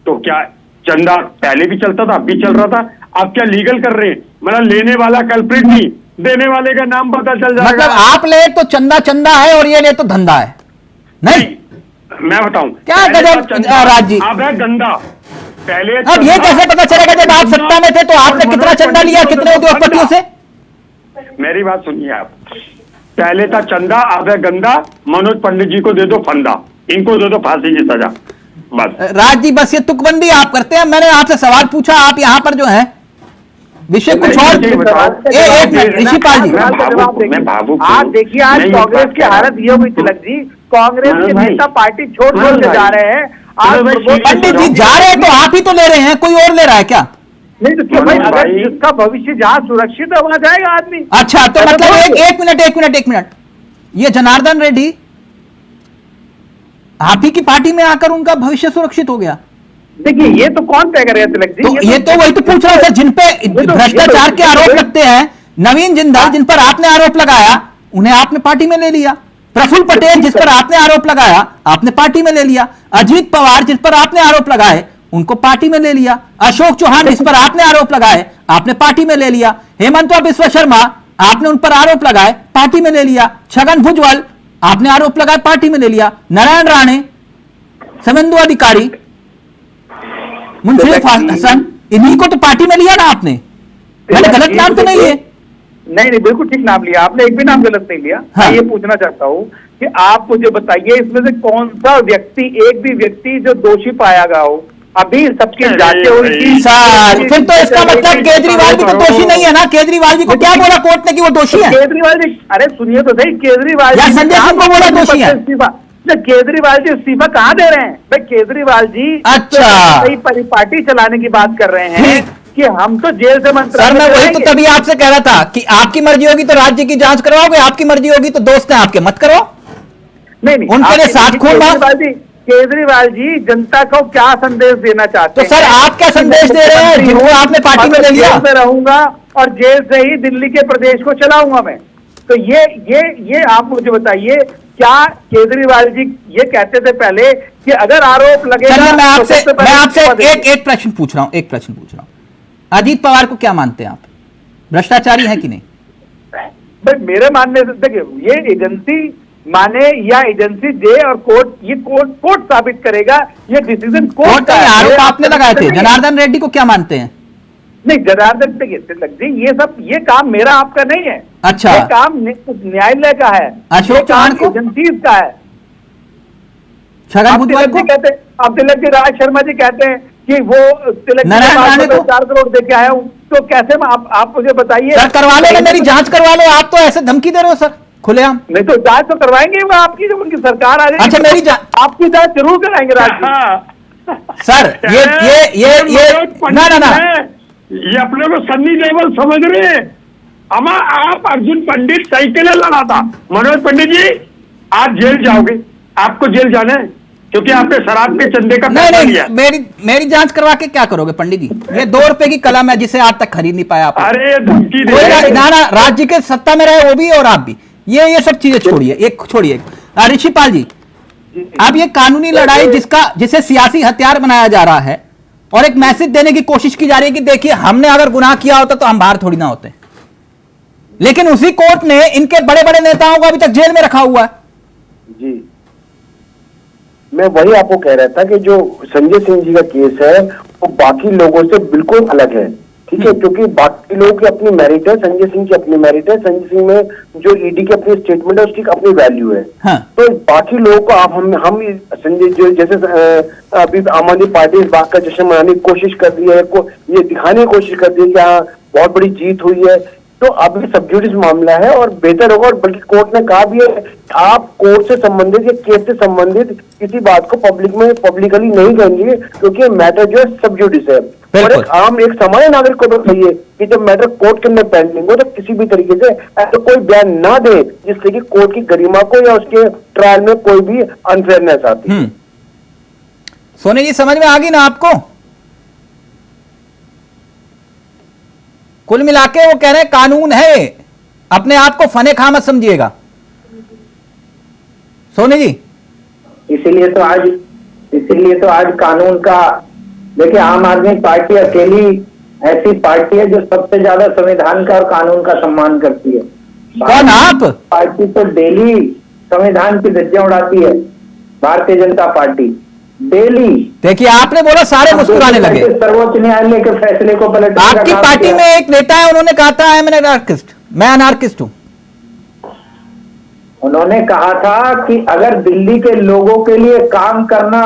तो क्या चंदा पहले भी चलता था, अब भी चल रहा था, आप क्या लीगल कर रहे हैं? मतलब लेने वाला कल्प्रिट नहीं, देने वाले का नाम पता चल जाएगा। मतलब आप ले तो चंदा है और ये ले तो धंधा है? नहीं मैं बताऊं क्या गजब राज जी, अब है गंदा। पहले अब ये कैसे पता चलेगा जब आप सत्ता में थे तो आपने कितना चंदा लिया कितने उद्योगपतियों से? मेरी बात सुनिए आप, पहले था चंदा, अब है गंदा। मनोज पंडित जी को दे दो फंदा, इनको दे दो फांसी की सजा, बस। राज जी बस ये तुकबंदी आप करते हैं, मैंने आपसे सवाल पूछा, आप यहाँ पर जो है विषय कुछ और। एक मिनट ऋषिपाल जी, आप देखिए आज कांग्रेस की हालत ये हुई तिलक जी, कांग्रेस के नेता पार्टी छोड़ के जा रहे हैं, पंडित जी जा रहे हैं तो आप ही तो ले रहे हैं, कोई और ले रहा है क्या? नहीं तो क्यों भाई, अगर जिसका भविष्य जहाँ सुरक्षित है वहां जाएगा आदमी। अच्छा तो मतलब एक मिनट, ये जनार्दन रेड्डी आप ही की पार्टी में आकर उनका भविष्य सुरक्षित हो गया? देखिए ये तो कौन तय करेगा तिलक जी? तो ये तो वही तो पूछ रहा था, जिन पे भ्रष्टाचार के आरोप लगते हैं, नवीन जिंदाल जिन पर आपने आरोप लगाया उन्हें आपने पार्टी में ले लिया, प्रफुल्ल पटेल जिस पर आपने आरोप लगाया आपने पार्टी में ले लिया, अजीत पवार जिस पर आपने आरोप लगाए उनको पार्टी में ले लिया, अशोक चौहान जिस पर आपने आरोप लगाए आपने पार्टी में ले लिया, हेमंत बिश्व शर्मा आपने उन पर आरोप लगाए पार्टी में ले लिया, छगन भुजबल आपने आरोप लगाए पार्टी में ले लिया, नारायण राणे, शुभेंदु अधिकारी, मुंशी हसन, इन्हीं को तो पार्टी में लिया ना आपने। मैंने गलत नाम तो नहीं है? नहीं बिल्कुल ठीक नाम लिया आपने, एक भी नाम गलत नहीं लिया। हाँ। मैं ये पूछना चाहता हूँ कि आप मुझे बताइए इसमें से कौन सा व्यक्ति, एक भी व्यक्ति जो दोषी पाया गया हो? अभी सबकी जांचें हुई थी सर, फिर तो इसका मतलब केजरीवाल भी तो दोषी नहीं है ना? केजरीवाल जी को क्या बोला कोर्ट ने कि वो दोषी है? केजरीवाल जी, अरे सुनिए तो सही, केजरीवाल या जी संजय सिंह को बोला दोषी है? केजरीवाल जी इस्तीफा कहाँ दे रहे हैं भाई? केजरीवाल जी अच्छा पार्टी चलाने की बात कर रहे हैं कि हम तो जेल से मंत्री। सर मैं वही तो तभी आपसे कह रहा था कि आपकी मर्जी होगी तो राज्य की जांच करवाओगे, आपकी मर्जी होगी तो दोस्त हैं आपके मत करवाओ। नहीं उनके लिए साथ खून। केजरीवाल जी जनता को क्या संदेश देना चाहते हैं? तो सर आप क्या संदेश दे रहे हैं जिनको आपने पार्टी में ले लिया? जेल में रहूंगा और जेल से ही दिल्ली के प्रदेश को चलाऊंगा मैं। तो ये आप मुझे बताइए, क्या केजरीवाल जी ये कहते थे पहले कि अगर आरोप लगेगा? मैं आपसे एक प्रश्न पूछ रहा हूं, अजीत पवार को क्या मानते हैं आप, भ्रष्टाचारी है कि नहीं? भाई मेरे मानने से देखिए, ये एजेंसी माने या एजेंसी दे और कोर्ट साबित करेगा, ये डिसीजन कोर्ट का है। आरोप आपने लगाए थे। जनार्दन रेड्डी को क्या मानते हैं? नहीं जनार्दन देखिए ये काम मेरा आपका नहीं है। अच्छा, ये काम न्यायालय का है, अशोक चौहान को एजेंसीज का है। छगन भुजबल को कहते हैं, अब तिलक जी राज शर्मा जी कहते हैं कि वो तिलक जी 4 करोड़ दे के आया हूँ, तो कैसे आप मुझे बताइए। सर करवा लो, मेरी जांच करवा लो। आप तो ऐसे धमकी दे रहे हो सर खुलेआम। नहीं तो जांच तो करवाएंगे वो आपकी, जब उनकी सरकार आ जाएगी। अच्छा मेरी आपकी जांच जरूर कराएंगे राज सर। ये ना ये अपने को सन्नी देओल समझ रहे हैं। अमा आप अर्जुन पंडित सही के लिए लड़ा था। मनोज पंडित जी आप जेल जाओगे, आपको जेल जाना है क्योंकि आपने शराब के चंदे का पैसा लिया। मेरी जांच करवा के क्या करोगे पंडित जी? ये 2 रुपए की कलम है जिसे आज तक खरीद नहीं पाया आप। अरे धमकी दे ना राज्य के सत्ता में रहे वो भी और आप भी। ये सब चीजें छोड़िए। ऋषिपाल जी, अब ये कानूनी लड़ाई जिसे सियासी हथियार बनाया जा रहा है और एक मैसेज देने की कोशिश की जा रही है कि देखिए हमने अगर गुनाह किया होता तो हम बाहर थोड़ी ना होते, लेकिन उसी कोर्ट ने इनके बड़े बड़े नेताओं को अभी तक जेल में रखा हुआ है। जी मैं वही आपको कह रहा था कि जो संजय सिंह जी का केस है वो बाकी लोगों से बिल्कुल अलग है, ठीक है, क्योंकि बाकी लोगों की अपनी मेरिट है, संजय सिंह की अपनी मेरिट है, संजय सिंह में जो ईडी की अपनी स्टेटमेंट है उसकी अपनी वैल्यू है। हाँ। तो बाकी लोगों को आप हम संजय जो जैसे अभी आम आदमी पार्टी इस बात का जश्न मनाने की कोशिश कर रही है, ये दिखाने की कोशिश कर रही है कि हाँ बहुत बड़ी जीत हुई है, तो अब ये सब जुडिस मामला है और बेहतर होगा। और बल्कि कोर्ट ने कहा भी है आप कोर्ट से संबंधित या केस से संबंधित किसी बात को पब्लिकली नहीं कहेंगे क्योंकि मैटर जो है सब जुडिस है। और एक सामान्य नागरिक को तो चाहिए कि जब मैटर कोर्ट के अंदर पेंडिंग हो तो किसी भी तरीके से ऐसा कोई बयान ना दे जिससे कि कोर्ट की गरिमा को या उसके ट्रायल में कोई भी अनफेयरनेस आती। सोनी जी समझ में आ गई ना आपको? कुल मिला के वो कह रहे हैं कानून है, अपने आप को फने खा मत समझिएगा। सोनी जी इसीलिए तो आज कानून का देखिए, आम आदमी पार्टी अकेली ऐसी पार्टी है जो सबसे ज्यादा संविधान का और कानून का सम्मान करती है। कौन आप? पार्टी तो डेली संविधान की धज्जियां उड़ाती है भारतीय जनता पार्टी, डेली। देखिए आपने बोला सारे मुस्कुराने लगे। सर्वोच्च न्यायालय के फैसले को पलट आपकी पार्टी में एक नेता है, उन्होंने कहा था मैं अनार्किस्ट हूं। उन्होंने कहा था कि अगर दिल्ली के लोगों के लिए काम करना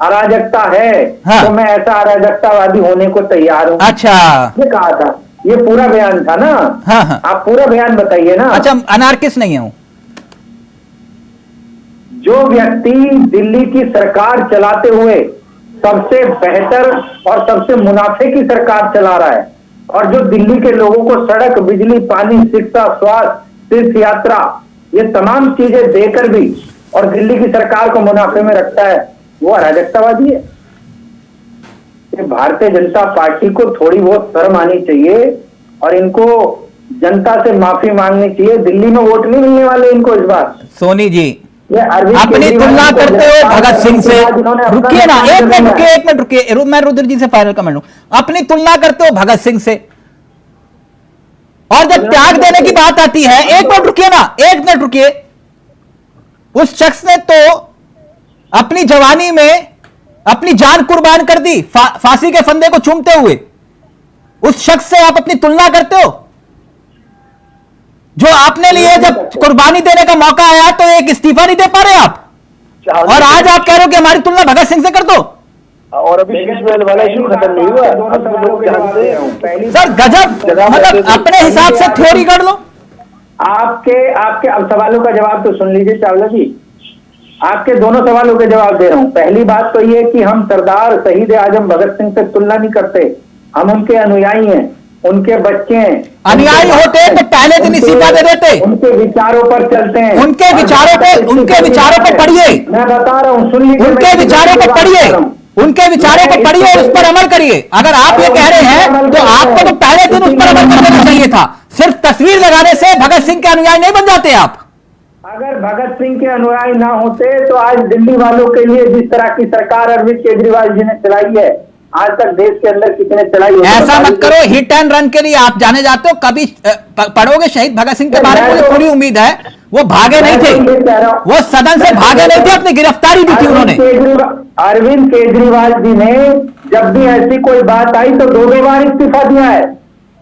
अराजकता है हाँ। तो मैं ऐसा अराजकतावादी होने को तैयार हूं। अच्छा, ये कहा था, ये पूरा बयान था ना। हाँ। आप पूरा बयान बताइए ना। अच्छा, अनार्किस्ट नहीं हूं। जो व्यक्ति दिल्ली की सरकार चलाते हुए सबसे बेहतर और सबसे मुनाफे की सरकार चला रहा है, और जो दिल्ली के लोगों को सड़क, बिजली, पानी, शिक्षा, स्वास्थ्य, तीर्थ यात्रा, ये तमाम चीजें देकर भी और दिल्ली की सरकार को मुनाफे में रखता है, वो अराजकतावादी है। भारतीय जनता पार्टी को थोड़ी बहुत शर्म आनी चाहिए और इनको जनता से माफी मांगनी चाहिए। दिल्ली में वोट नहीं मिलने वाले इनको इस बार। सोनी जी, अपनी तुलना करते हो भगत सिंह से, रुकिए ना, एक मिनट रुकिए, मैं रुद्र जी से फाइनल कमेंट लूं। अपनी तुलना करते हो भगत सिंह से, और जब त्याग देने की बात आती है, एक मिनट रुकिए, उस शख्स ने तो अपनी जवानी में अपनी जान कुर्बान कर दी, फांसी के फंदे को चूमते हुए। उस शख्स से आप अपनी तुलना करते हो जो आपने लिए जब कुर्बानी देने का मौका आया तो एक इस्तीफा नहीं दे पा रहे आप, और आज आप कह रहे हो कि हमारी तुलना भगत सिंह से कर दो। और अभी वाला इशू खत्म नहीं हुआ। सर गजब, मतलब अपने हिसाब से थ्योरी कर लो। आपके अब सवालों का जवाब तो सुन लीजिए चावला जी, आपके दोनों सवालों के जवाब दे रहा हूं। पहली बात तो ये कि हम सरदार शहीद आजम भगत सिंह से तुलना नहीं करते, हम उनके अनुयायी हैं, उनके बच्चे हैं। अनुयायी होते तो पहले दिन इस्तीफा दे देते। उनके विचारों पर चलते हैं, उनके विचारों पे पढ़िए, मैं बता रहा हूँ, सुन लीजिए, उनके विचारों पर पढ़िए और उस पर अमल करिए। अगर आप ये कह रहे हैं तो आपको तो पहले दिन उस पर अमल करना चाहिए था। सिर्फ तस्वीर लगाने से भगत सिंह के अनुयायी नहीं बन जाते आप। अगर भगत सिंह के अनुयायी ना होते तो आज दिल्ली वालों के लिए जिस तरह की सरकार अरविंद केजरीवाल जी ने चलाई है, आज तक देश के अंदर कितने चलाई है। ऐसा मत करो, हिट एंड रन के लिए आप जाने जाते हो। कभी पढ़ोगे शहीद भगत सिंह के बारे में, मुझे पूरी उम्मीद है वो भागे नहीं थे, वो सदन से भागे नहीं थे, अपनी गिरफ्तारी दी थी उन्होंने। अरविंद केजरीवाल जी ने जब भी ऐसी कोई बात आई तो 2 बार इस्तीफा दिया है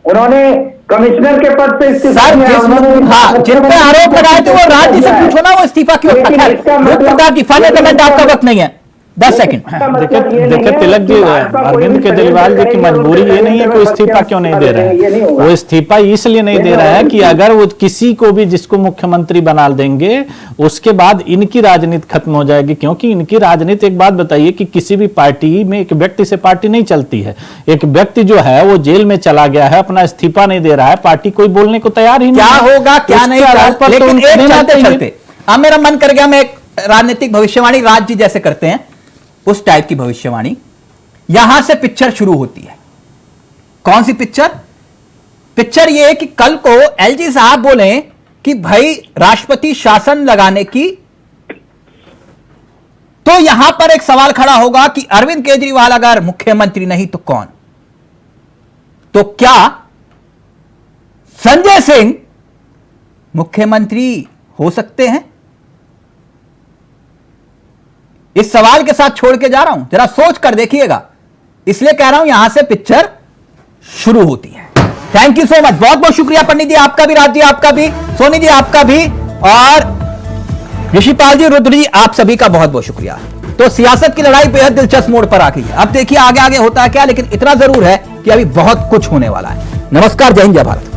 उन्होंने। कमिश्नर के पद से इस्तीफा दिया उन्होंने। हाँ, जिन पे आरोप लगाए थे वो राज्य से पूछो ना, वो इस्तीफा क्यों? फाइनल कमेंट आपका वक्त नहीं है, 10 सेकंड। देखिए तिलक जी, अरविंद केजरीवाल जी की मजबूरी ये नहीं है कि इस्तीफा क्यों नहीं दे रहे हैं। वो इस्तीफा इसलिए नहीं दे रहा है कि अगर वो किसी को भी जिसको मुख्यमंत्री बना देंगे उसके बाद इनकी राजनीति खत्म हो जाएगी। क्योंकि इनकी राजनीति, एक बात बताइए कि किसी भी पार्टी में एक व्यक्ति से पार्टी नहीं चलती है। एक व्यक्ति जो है वो जेल में चला गया है, अपना इस्तीफा नहीं दे रहा है, पार्टी कोई बोलने को तैयार ही नहीं। क्या होगा क्या नहीं, लेकिन एक चलते अब मेरा मन कर गया, मैं एक राजनीतिक भविष्यवाणी राज जी जैसे करते हैं उस टाइप की भविष्यवाणी। यहां से पिक्चर शुरू होती है। कौन सी पिक्चर? पिक्चर यह है कि कल को एलजी साहब बोले कि भाई राष्ट्रपति शासन लगाने की, तो यहां पर एक सवाल खड़ा होगा कि अरविंद केजरीवाल अगर मुख्यमंत्री नहीं तो कौन? तो क्या संजय सिंह मुख्यमंत्री हो सकते हैं? इस सवाल के साथ छोड़ के जा रहा हूं, जरा सोच कर देखिएगा। इसलिए कह रहा हूं यहां से पिक्चर शुरू होती है। थैंक यू सो मच, बहुत बहुत शुक्रिया पंडित जी आपका भी, राज जी आपका भी, सोनी जी आपका भी, और ऋषिपाल जी, रुद्र जी, आप सभी का बहुत बहुत शुक्रिया। तो सियासत की लड़ाई बेहद दिलचस्प मोड़ पर आ गई है। अब देखिए आगे आगे होता है क्या, लेकिन इतना जरूर है कि अभी बहुत कुछ होने वाला है। नमस्कार, जय हिंद, जय भारत।